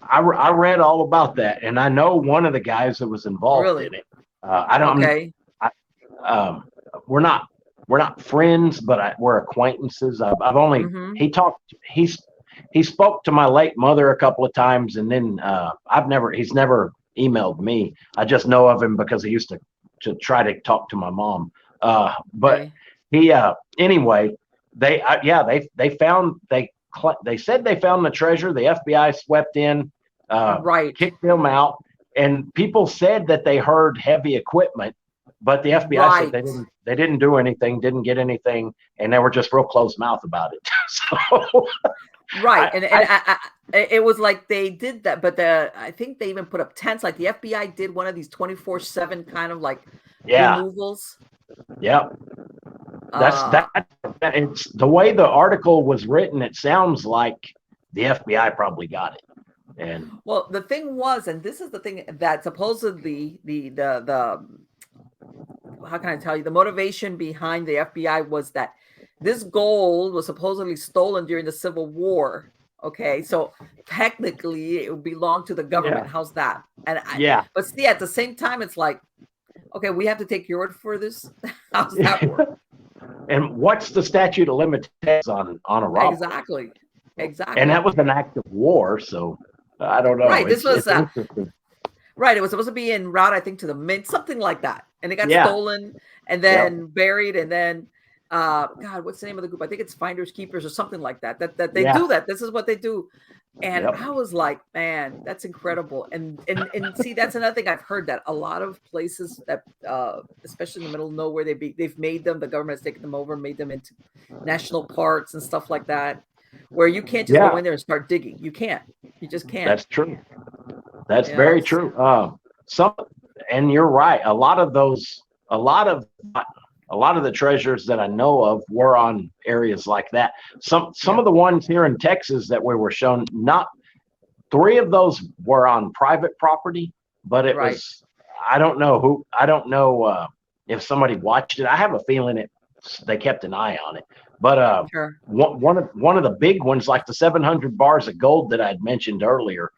I read all about that, and I know one of the guys that was involved in it. I don't. Okay. We're not friends, but we're acquaintances. I've only he spoke to my late mother a couple of times, and then he's never emailed me. I just know of him because he used to try to talk to my mom. But he anyway, they they said they found the treasure. The FBI swept in, Right. kicked them out, and people said that they heard heavy equipment, but the FBI said they didn't do anything, didn't get anything, and they were just real closed mouth about it. So, right, it was like they did that, but I think they even put up tents. Like the FBI did one of these 24/7 kind of like removals. Yeah. That's it's the way the article was written. It sounds like the FBI probably got it. And well, the thing was, and this is the thing that supposedly the how can I tell you, the motivation behind the FBI was that this gold was supposedly stolen during the Civil War. Okay, so technically it would belong to the government. Yeah. How's that? And but see, at the same time, it's like, okay, we have to take your word for this. How's that work? And what's the statute of limitations on a robbery? Exactly. And that was an act of war, so I don't know. Right. This was right. It was supposed to be en route, I think, to the mint, something like that, and it got stolen and then buried, and then God, what's the name of the group? I think it's Finders Keepers or something like that. That they do that. This is what they do. And I was like, man, that's incredible. And see, that's another thing I've heard, that a lot of places that, especially in the middle of nowhere, they've made them. The government has taken them over, made them into national parks and stuff like that, where you can't just go in there and start digging. You can't. You just can't. That's true. That's very true. And you're right. A lot of the treasures that I know of were on areas like that. Some of the ones here in Texas that we were shown, not 3 of those were on private property, but it was, I don't know if somebody watched it. I have a feeling they kept an eye on it. But one of the big ones, like the 700 bars of gold that I'd mentioned earlier,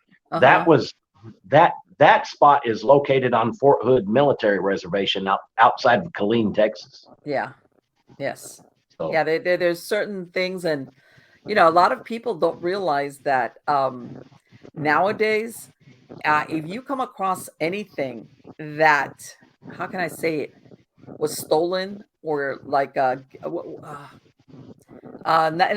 that spot is located on Fort Hood Military Reservation outside of Killeen, Texas. Yeah. Yes. So. Yeah. There's certain things, and a lot of people don't realize that nowadays, if you come across anything that, how can I say it, was stolen, or like in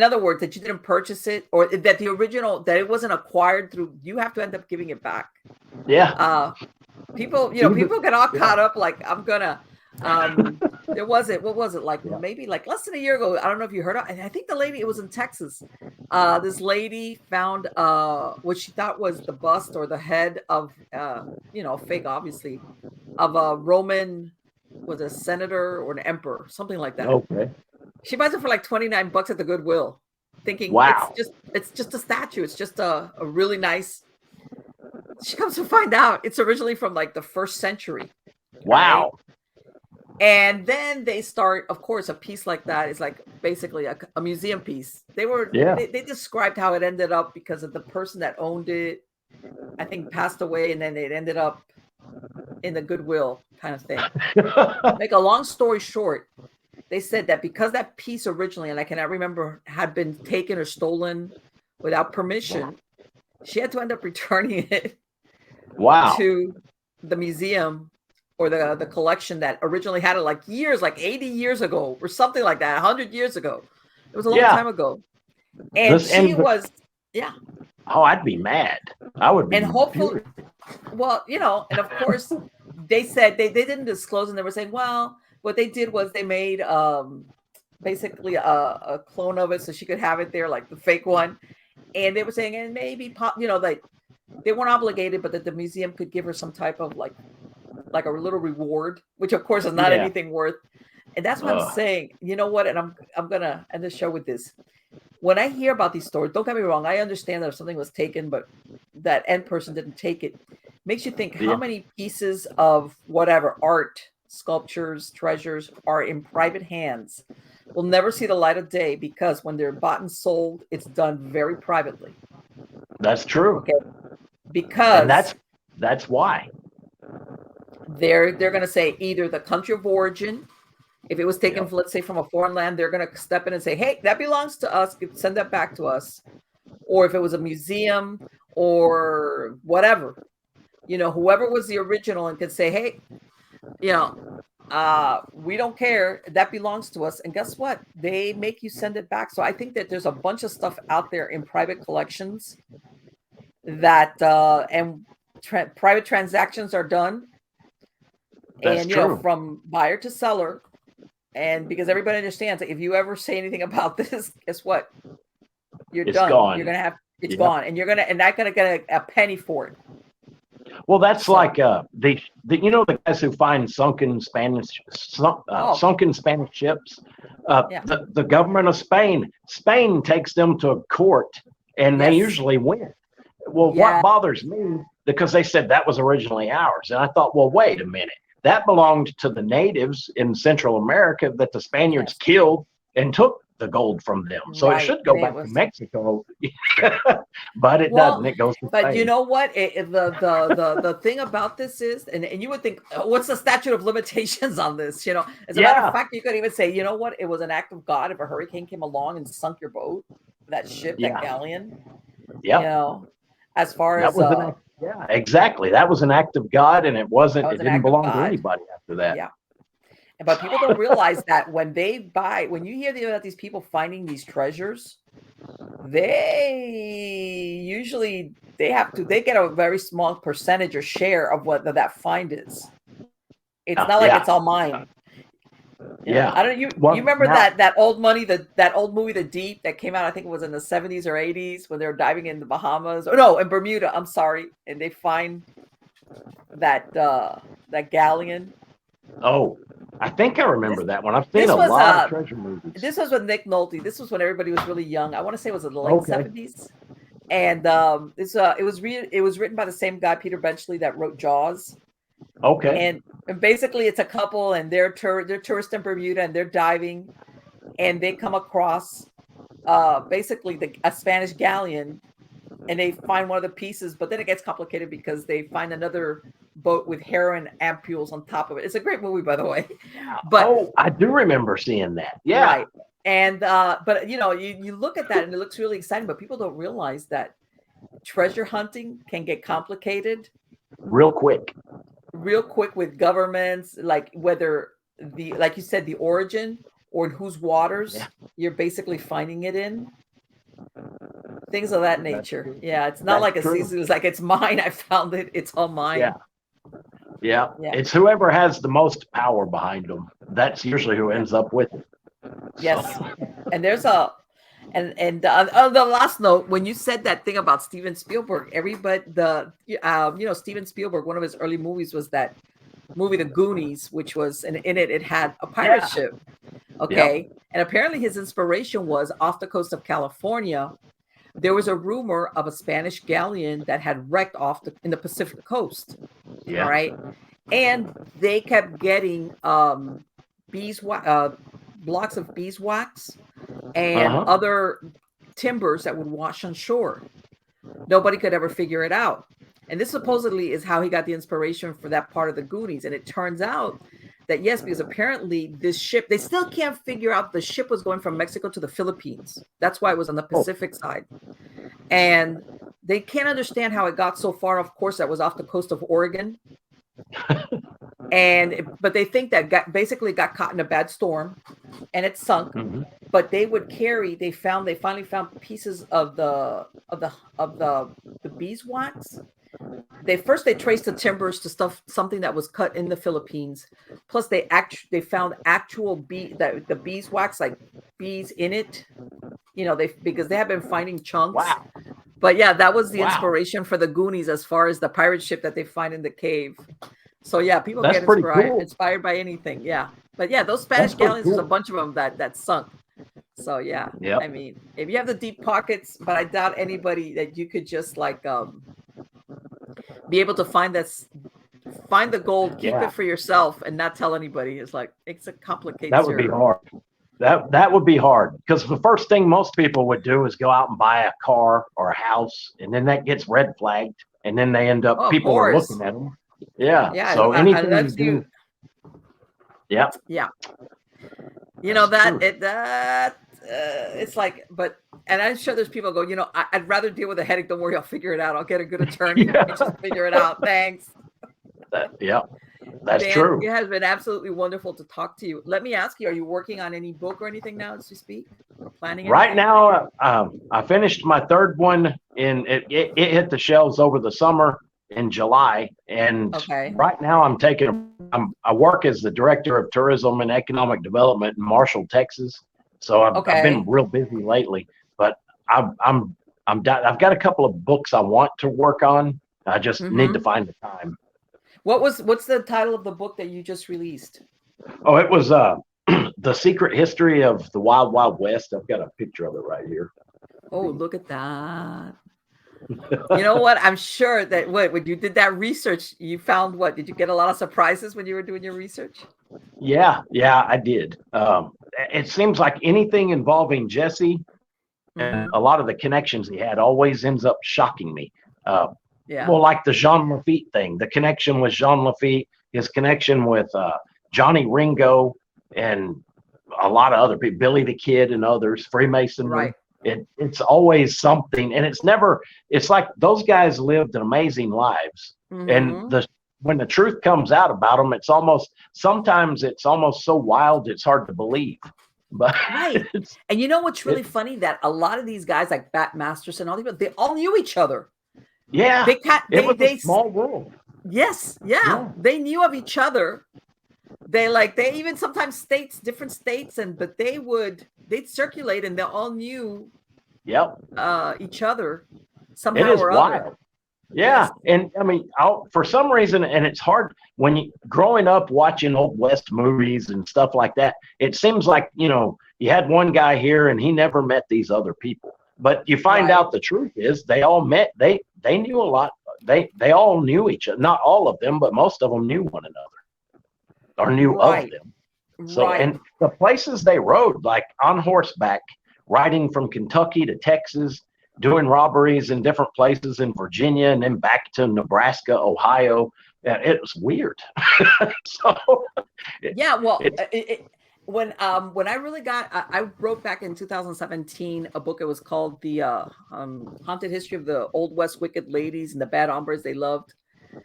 other words, that you didn't purchase it, or that the original, that it wasn't acquired through, you have to end up giving it back. Yeah. People get all caught up. Like, I'm gonna, what was it? Like maybe like less than a year ago. I don't know if you heard of it. I think the lady, it was in Texas. This lady found what she thought was the bust or the head of, fake, obviously, of a Roman, was a senator or an emperor, something like that. Okay. She buys it for like $29 at the Goodwill, thinking it's just a statue. It's just a really nice. She comes to find out it's originally from like the 1st century. Wow. Right? And then they start, of course, a piece like that is like basically a museum piece. They described how it ended up, because of the person that owned it, I think, passed away, and then it ended up in the Goodwill kind of thing. Make a long story short, they said that because that piece originally, and I cannot remember, had been taken or stolen without permission, she had to end up returning it to the museum or the collection that originally had it, like years, like 80 years ago or something like that, 100 years ago. It was a long time ago. And oh, I'd be mad. I would be. And hopefully, well, and of course, they said they didn't disclose, and they were saying, well, what they did was they made basically a clone of it so she could have it there, like the fake one. And they were saying, and maybe like they weren't obligated, but that the museum could give her some type of like a little reward, which of course is not anything worth. And that's what I'm saying. You know what? And I'm gonna end the show with this. When I hear about these stories, don't get me wrong, I understand that if something was taken, but that end person didn't take it, makes you think how many pieces of whatever art, sculptures, treasures are in private hands, will never see the light of day, because when they're bought and sold, it's done very privately. That's true. Okay. Because that's why they're going to say either the country of origin, if it was taken, let's say, from a foreign land, they're going to step in and say, hey, that belongs to us, send that back to us. Or if it was a museum or whatever, whoever was the original and could say, hey, We don't care. That belongs to us. And guess what? They make you send it back. So I think that there's a bunch of stuff out there in private collections that private transactions are done. That's and true. From buyer to seller. And because everybody understands that if you ever say anything about this, guess what? You're It's done. gone. You're gonna have it's Yep. gone, and you're not gonna get a penny for it. Well, that's So- like the the guys who find sunken Spanish ships. Yeah. The government of Spain takes them to court, and they Yes. usually win. Well, Yeah. what bothers me, because they said that was originally ours, and I thought, well, wait a minute, that belonged to the natives in Central America that the Spaniards Yes. killed and took the gold from them. So Right. it should go And it back was- to Mexico, but it Well, doesn't. It goes to But Spain. you know what? The thing about this is, and you would think, what's the statute of limitations on this? As a matter Yeah. of fact, you could even say, you know what? It was an act of God if a hurricane came along and sunk your boat, that ship, Yeah. that galleon. Yep. As far That as was an act, yeah, exactly. That was an act of God, and it wasn't. That was It an didn't act of belong to God. anybody after that. Yeah. But people don't realize that when you hear about these people finding these treasures, they usually they get a very small percentage or share of what that find is. It's not like Yeah. it's all mine. Yeah. I don't. You remember that old money, that old movie, The Deep, that came out? I think it was in the 70s or 80s when they were diving in the Bahamas. Or no, in Bermuda. I'm sorry, and they find that galleon. Oh, I think I remember that one. I've seen a lot of treasure movies. This was with Nick Nolte. This was when everybody was really young. I want to say it was in the late Okay. 70s. And it was written by the same guy, Peter Benchley, that wrote Jaws. Okay. And basically it's a couple, and they're tourists in Bermuda, and they're diving, and they come across basically a Spanish galleon, and they find one of the pieces, but then it gets complicated because they find another boat with heroin ampules on top of it. It's a great movie, by the way. But I do remember seeing that. Yeah. Right. And but you look at that and it looks really exciting, but people don't realize that treasure hunting can get complicated real quick with governments, like whether like you said, the origin or in whose waters you're basically finding it in. Things of that nature. Yeah, it's not like it's like it's mine. I found it. It's all mine. Yeah. It's whoever has the most power behind them. That's usually who ends up with it. Yes. And there's on the last note, when you said that thing about Steven Spielberg, Steven Spielberg, one of his early movies was that movie, The Goonies, which was, and in it had a pirate ship. Okay. Yep. And apparently his inspiration was off the coast of California. There was a rumor of a Spanish galleon that had wrecked in the Pacific coast. Yeah. All right. And they kept getting blocks of beeswax and other timbers that would wash on shore. Nobody could ever figure it out. And this supposedly is how he got the inspiration for that part of the Goonies. And it turns out that yes, because apparently this ship, they still can't figure out, the ship was going from Mexico to the Philippines. That's why it was on the Pacific side. And they can't understand how it got so far. Of course, that was off the coast of Oregon. But they think that basically got caught in a bad storm and it sunk. Mm-hmm. But they finally found pieces of the beeswax. They traced the timbers to something that was cut in the Philippines. Plus they found actual the beeswax, like bees in it, because they have been finding chunks. Wow. But yeah, that was the inspiration for the Goonies as far as the pirate ship that they find in the cave. So yeah, people get inspired by anything. Yeah. But yeah, those Spanish galleons, there's a bunch of them that sunk. So yeah, yep. I mean, if you have the deep pockets, but I doubt anybody that you could just like be able to find the gold, keep it for yourself, and not tell anybody. It's a complicated. That would be hard. That would be hard, because the first thing most people would do is go out and buy a car or a house, and then that gets red flagged, and then they end up people are looking at them. Yeah. Yeah. So anything you do. Yep. Yeah. It's like, and I'm sure there's people go, I'd rather deal with a headache. Don't worry, I'll figure it out. I'll get a good attorney. Just figure it out. Thanks. Yeah. That's Dan, true. it has been absolutely wonderful to talk to you. Let me ask you, are you working on any book or anything now as we speak? Or planning Right anything? now, I finished my third one, and it hit the shelves over the summer in July. And Okay. right now, I work as the director of tourism and economic development in Marshall, Texas. So I've been Okay. real busy lately. But I've got a couple of books I want to work on. I just need to find the time. What's the title of the book that you just released? Oh, it was The Secret History of the Wild Wild West. I've got a picture of it right here. Oh, look at that. You know what? I'm sure that when you did that research, you found what? Did you get a lot of surprises when you were doing your research? Yeah, I did. It seems like anything involving Jesse and a lot of the connections he had always ends up shocking me. Yeah. Well, like the Jean Lafitte thing, the connection with Jean Lafitte, his connection with Johnny Ringo, and a lot of other people, Billy the Kid and others, Freemasonry. Right. It's always something, and it's like those guys lived amazing lives, and when the truth comes out about them, sometimes it's almost so wild it's hard to believe. But Right. And you know what's really funny? That a lot of these guys like Bat Masterson, all these people, they all knew each other. Yeah, it was they a small world. Yes, yeah. They knew of each other. They even sometimes different states, but they'd circulate and they all knew each other somehow it is or wild. other. Yeah, Yes. and I mean, for some reason, and it's hard when you growing up watching old West movies and stuff like that. It seems like you had one guy here and he never met these other people. But you find out the truth is they all met. They knew a lot. They all knew each other. Not all of them, but most of them knew one another or knew of them. So and the places they rode, like on horseback, riding from Kentucky to Texas, doing robberies in different places in Virginia and then back to Nebraska, Ohio. It was weird. When I really I wrote back in 2017 a book. It was called The Haunted History of the Old West Wicked Ladies and the Bad Hombres They Loved.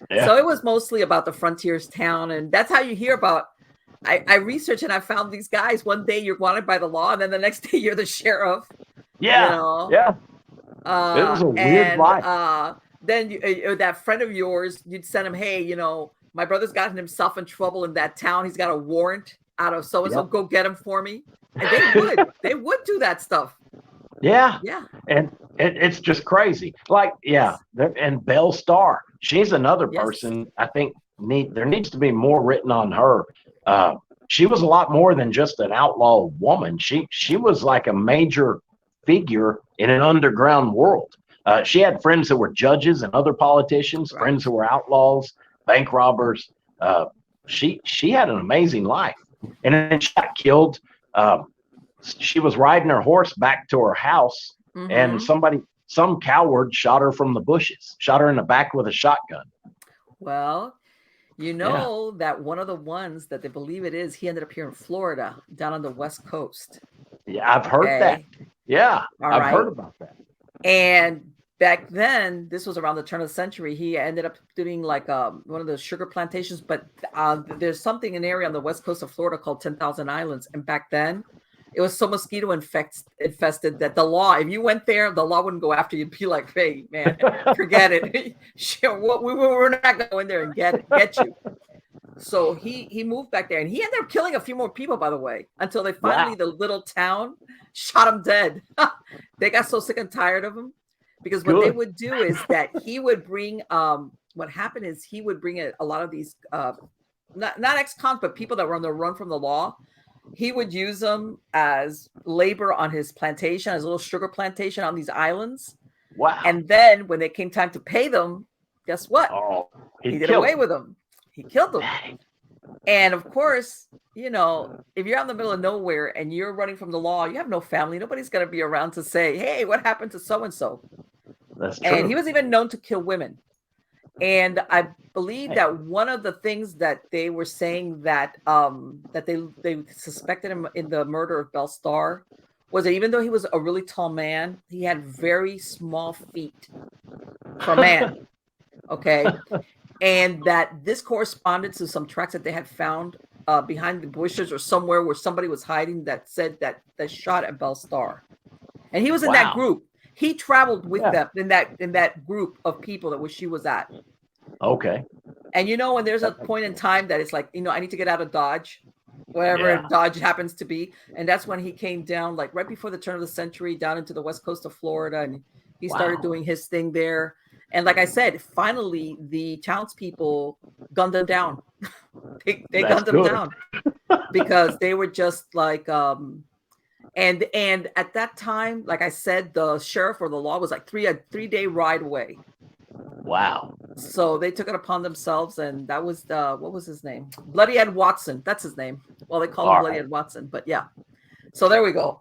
Yeah. So it was mostly about the frontiers town, and that's how you hear about. I researched and I found these guys. One day you're wanted by the law, and then the next day you're the sheriff. Yeah, yeah. It was a weird life. Then that friend of yours, you'd send him, hey, my brother's gotten himself in trouble in that town. He's got a warrant out of so-and-so. Go get him for me. And they would do that stuff. Yeah. And it's just crazy. Like, and Belle Starr, she's another person I think there needs to be more written on her. She was a lot more than just an outlaw woman. She was like a major figure in an underground world. She had friends that were judges and other politicians, friends who were outlaws, bank robbers. She had an amazing life, and then she got killed. She was riding her horse back to her house, and some coward shot her from the bushes, shot her in the back with a shotgun. Well, that one of the ones that they believe it is, he ended up here in Florida, down on the West Coast. Yeah, I've heard that. Yeah, I've heard about that. And back then, this was around the turn of the century, he ended up doing like one of the sugar plantations. But there's something in an area on the West Coast of Florida called 10,000 Islands. And back then, it was so mosquito infested that the law, if you went there, the law wouldn't go after you. It'd be like, hey, man, forget it. We're not going to go in there and get you. So he moved back there, and he ended up killing a few more people, by the way, until they finally, the little town, shot him dead. They got so sick and tired of him, because what they would do is that he would bring, what happened is he would bring a lot of these, not ex-cons, but people that were on the run from the law. He would use them as labor on his plantation, his little sugar plantation on these islands. Wow. And then when it came time to pay them, guess what? He did away with them. He killed them. And of course, if you're out in the middle of nowhere and you're running from the law, you have no family. Nobody's going to be around to say, hey, what happened to so-and-so? That's true. And he was even known to kill women. And I believe that one of the things that they were saying that they suspected him in the murder of Belle Starr was that even though he was a really tall man, he had very small feet for a man. Okay. and that this corresponded to some tracks that they had found behind the bushes or somewhere where somebody was hiding that said that shot at Belle Starr. And he was in that group. He traveled with them in that group of people that she was at. Okay. And when there's a point in time that it's like, I need to get out of Dodge, wherever Dodge happens to be. And that's when he came down, like right before the turn of the century, down into the west coast of Florida. And he started doing his thing there. And like I said, finally, the townspeople gunned them down. they gunned them down because they were just like, and at that time, like I said, the sheriff or the law was like a 3-day ride away. Wow. So they took it upon themselves, and that was what was his name? Bloody Ed Watson. That's his name. Well, they call him Bloody Ed Watson, but yeah. So there we go.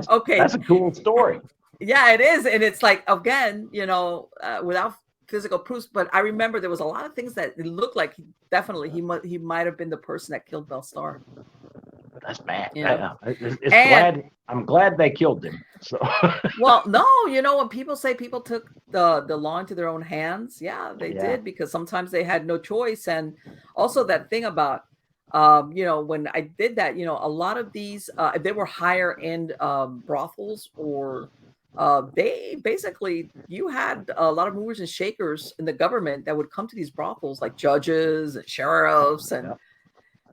Okay. That's a cool story. Yeah, it is. And it's like, again, without physical proofs, but I remember there was a lot of things that it looked like he might have been the person that killed Belle Starr. That's bad. I'm glad they killed him. So well, no, when people say people took the law into their own hands, they did, because sometimes they had no choice. And also that thing about when I did that, a lot of these if they were higher end brothels, or they basically, you had a lot of movers and shakers in the government that would come to these brothels, like judges and sheriffs, and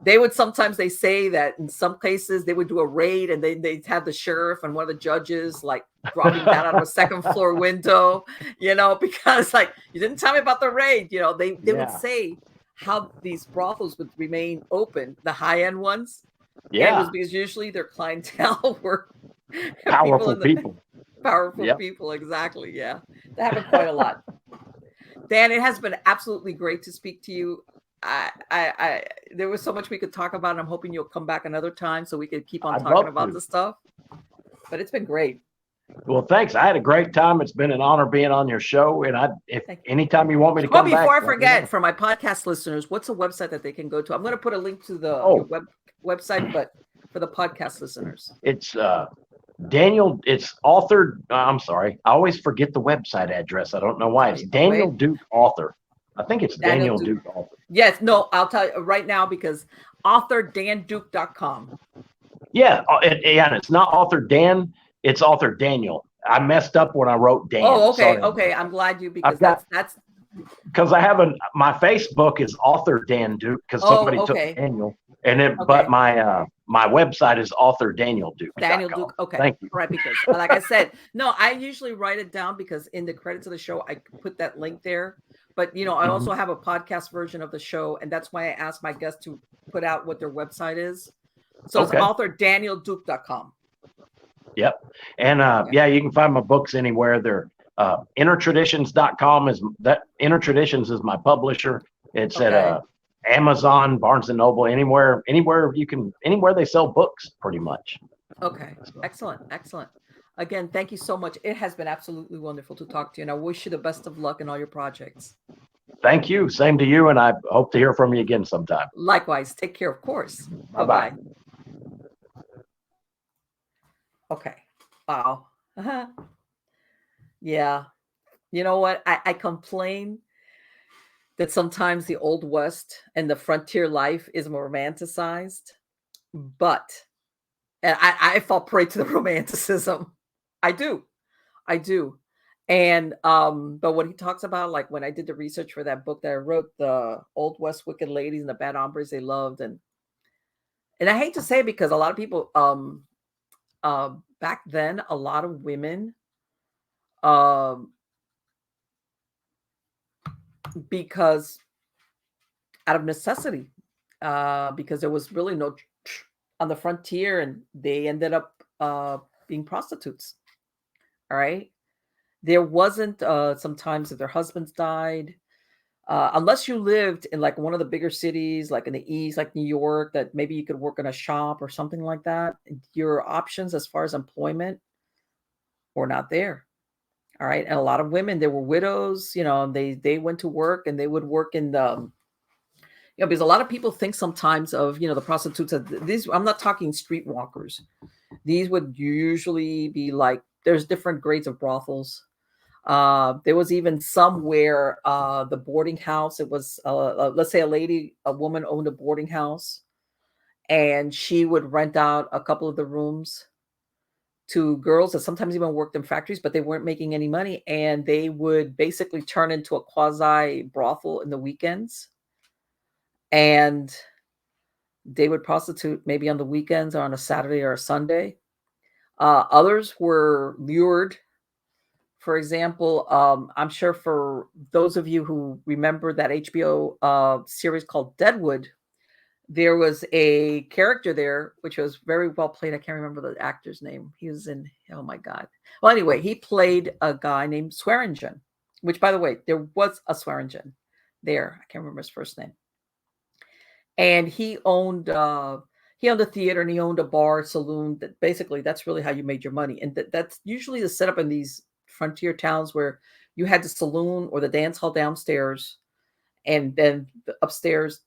they would sometimes, they say that in some cases they would do a raid, and they'd have the sheriff and one of the judges like dropping down out of a second floor window, because like, you didn't tell me about the raid. They would say how these brothels would remain open, the high end ones. Yeah, it was because usually their clientele were powerful people. Powerful people, exactly. Yeah, that happened quite a lot. Dan, it has been absolutely great to speak to you. I there was so much we could talk about, and I'm hoping you'll come back another time so we could keep on talking about this stuff. But it's been great. Well, thanks. I had a great time. It's been an honor being on your show. And if anytime you want me to come back. Before I forget, for my podcast listeners, what's a website that they can go to? I'm going to put a link to the website, but for the podcast listeners, it's Daniel. It's authored. I'm sorry, I always forget the website address. I don't know why. It's Daniel Duke Author. I think it's Daniel Duke Author. Yes, no, I'll tell you right now, because authordanduke.com. Yeah, and it's not author Dan, it's author Daniel. I messed up when I wrote Dan. Oh, okay, sorry. Okay. I'm glad you, because that's because I have my Facebook is author Dan Duke, because somebody took Daniel, and but my website is author Daniel Duke. Daniel Duke. Okay, thank you. Right, because like I said, no, I usually write it down, because in the credits of the show I put that link there. But I also have a podcast version of the show, and that's why I asked my guests to put out what their website is. So it's authordanielduke.com. Yep. And you can find my books anywhere. They're innertraditions.com is that Inner Traditions is my publisher. It's at Amazon, Barnes and Noble, anywhere they sell books, pretty much. Okay. Excellent. Again, thank you so much. It has been absolutely wonderful to talk to you, and I wish you the best of luck in all your projects. Thank you. Same to you, and I hope to hear from you again sometime. Likewise. Take care, of course. Bye-bye. Okay. Wow. Yeah. You know what? I complain that sometimes the Old West and the frontier life is more romanticized, but I fall prey to the romanticism. I do. And but what he talks about, like when I did the research for that book that I wrote, the Old West Wicked Ladies and the Bad Hombres they loved, and I hate to say it, because a lot of people back then, a lot of women because out of necessity, because there was really no on the frontier, and they ended up being prostitutes. All right. There wasn't sometimes if their husbands died, unless you lived in like one of the bigger cities, like in the East, like New York, that maybe you could work in a shop or something like that. Your options as far as employment were not there. All right. And a lot of women, they were widows, they went to work, and they would work in the, because a lot of people think sometimes of, the prostitutes. These, I'm not talking streetwalkers. These would usually be like, there's different grades of brothels. There was even somewhere the boarding house. It was let's say a woman owned a boarding house, and she would rent out a couple of the rooms to girls that sometimes even worked in factories, but they weren't making any money, and they would basically turn into a quasi brothel in the weekends, and they would prostitute maybe on the weekends or on a Saturday or a Sunday. Others were lured. For example, I'm sure for those of you who remember that HBO series called Deadwood, there was a character there which was very well played. I can't remember the actor's name. He was in, oh my God. Well, anyway, he played a guy named Swearingen, which, by the way, there was a Swearingen there. I can't remember his first name. And he owned a theater, and he owned a bar, saloon. That basically, that's really how you made your money. And that's usually the setup in these frontier towns, where you had the saloon or the dance hall downstairs, and then upstairs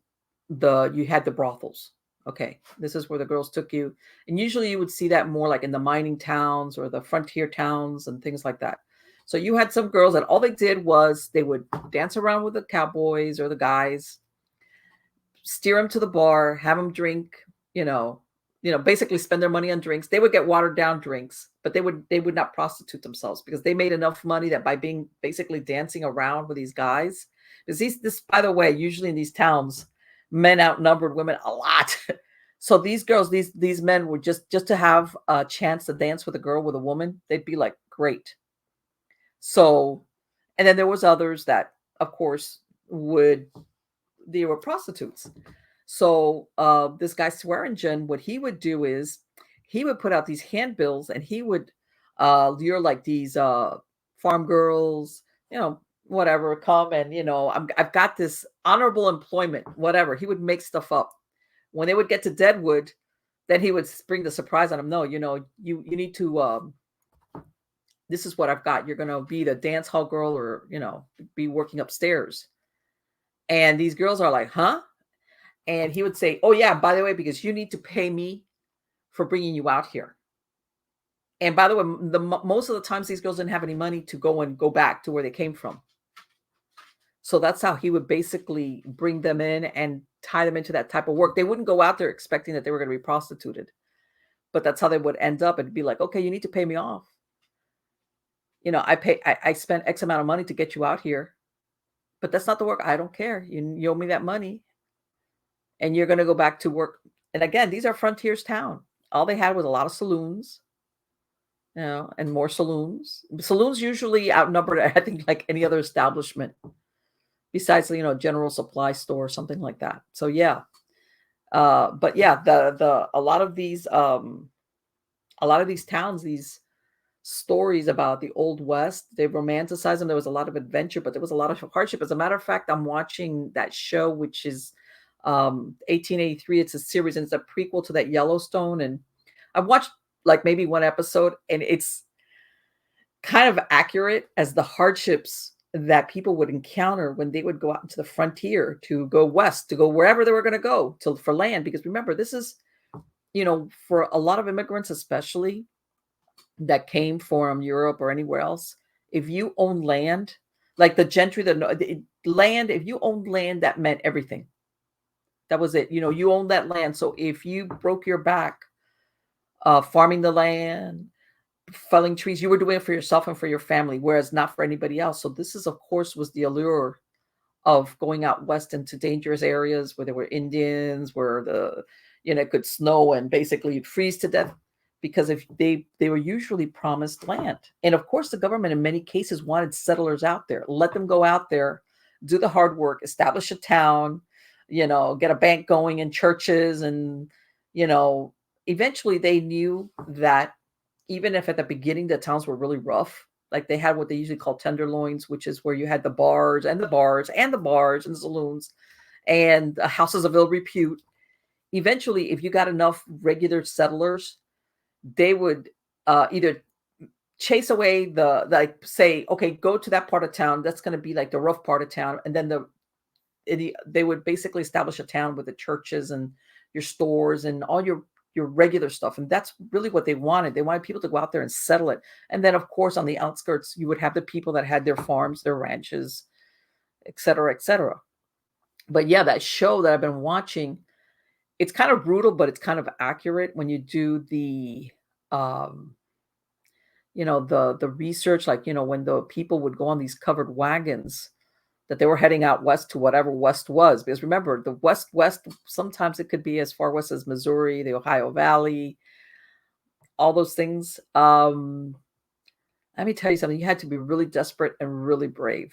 you had the brothels. Okay, this is where the girls took you. And usually you would see that more like in the mining towns or the frontier towns and things like that. So you had some girls that all they did was they would dance around with the cowboys or the guys, steer them to the bar, have them drink, basically spend their money on drinks. They would get watered down drinks, but they would not prostitute themselves, because they made enough money that by being basically dancing around with these guys, because this, by the way, usually in these towns, men outnumbered women a lot. So these girls, these men would just to have a chance to dance with a girl, with a woman, they'd be like, great. So, and then there was others that, of course, they were prostitutes. So this guy Swearingen, what he would do is he would put out these handbills, and he would lure like these farm girls, whatever, come and, I've got this honorable employment, whatever. He would make stuff up. When they would get to Deadwood, then he would bring the surprise on them. No, you need to, this is what I've got. You're going to be the dance hall girl, or, be working upstairs. And these girls are like, huh? And he would say, oh yeah, by the way, because you need to pay me for bringing you out here. And by the way, most of the times these girls didn't have any money to go back to where they came from. So that's how he would basically bring them in and tie them into that type of work. They wouldn't go out there expecting that they were going to be prostituted, but that's how they would end up. It'd be like, okay, you need to pay me off. I spent X amount of money to get you out here, but that's not the work. I don't care. You owe me that money, and you're going to go back to work. And again, these are frontiers town. All they had was a lot of saloons, and more saloons. Saloons usually outnumbered, I think, like any other establishment besides, general supply store or something like that. So yeah. But yeah, a lot of these towns, these stories about the Old West, they romanticize them. There was a lot of adventure, but there was a lot of hardship. As a matter of fact, I'm watching that show, which is 1883. It's a series, and it's a prequel to that Yellowstone. And I've watched like maybe one episode, and it's kind of accurate as the hardships that people would encounter when they would go out into the frontier, to go west, to go wherever they were going to go for land. Because remember, this is, for a lot of immigrants, especially that came from Europe or anywhere else, if you own land, like the gentry, the land, if you owned land, that meant everything. That was it. You owned that land. So if you broke your back farming the land, felling trees, you were doing it for yourself and for your family, whereas not for anybody else. So this is, of course, was the allure of going out west into dangerous areas where there were Indians, where it could snow and basically you'd freeze to death, because if they were usually promised land. And of course, the government in many cases wanted settlers out there, let them go out there, do the hard work, establish a town, get a bank going and churches. And, eventually they knew that even if at the beginning the towns were really rough, like they had what they usually call tenderloins, which is where you had the bars and the bars and the bars and the saloons and houses of ill repute. Eventually, if you got enough regular settlers, they would either chase away say, okay, go to that part of town. That's going to be like the rough part of town. And then they would basically establish a town with the churches and your stores and all your your regular stuff. And that's really what they wanted. They wanted people to go out there and settle it. And then, of course, on the outskirts, you would have the people that had their farms, their ranches, et cetera, et cetera. But yeah, that show that I've been watching, it's kind of brutal, but it's kind of accurate when you do the, the research, like, when the people would go on these covered wagons, that they were heading out west to whatever west was. Because remember, the west, sometimes it could be as far west as Missouri, the Ohio Valley, all those things. Let me tell you something. You had to be really desperate and really brave,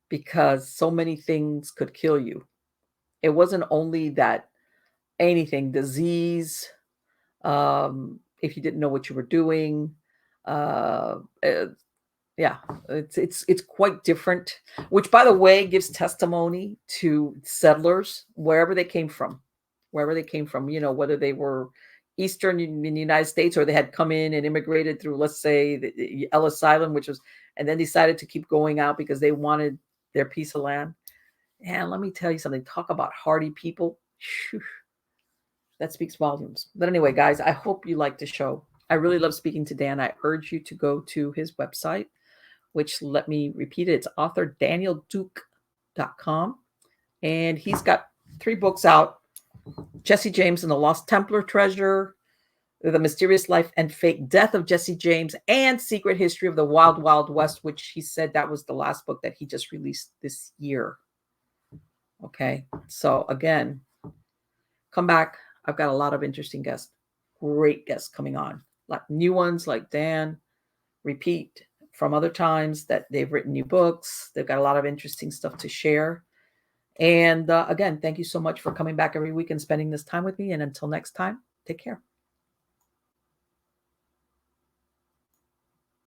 because so many things could kill you. It wasn't only that anything, disease, if you didn't know what you were doing, yeah, it's quite different, which, by the way, gives testimony to settlers wherever they came from, whether they were Eastern in the United States, or they had come in and immigrated through, let's say, the Ellis Island, and then decided to keep going out because they wanted their piece of land. And let me tell you something, talk about hardy people. Whew, that speaks volumes. But anyway, guys, I hope you liked the show. I really love speaking to Dan. I urge you to go to his website, which, let me repeat it, it's authordanielduke.com. And he's got 3 books out: Jesse James and the Lost Templar Treasure, The Mysterious Life and Fate Death of Jesse James, and Secret History of the Wild Wild West, which he said that was the last book that he just released this year. Okay, so again, come back. I've got a lot of interesting guests, great guests coming on, like new ones like Dan, repeat from other times that they've written new books. They've got a lot of interesting stuff to share. And again, thank you so much for coming back every week and spending this time with me. And until next time, take care.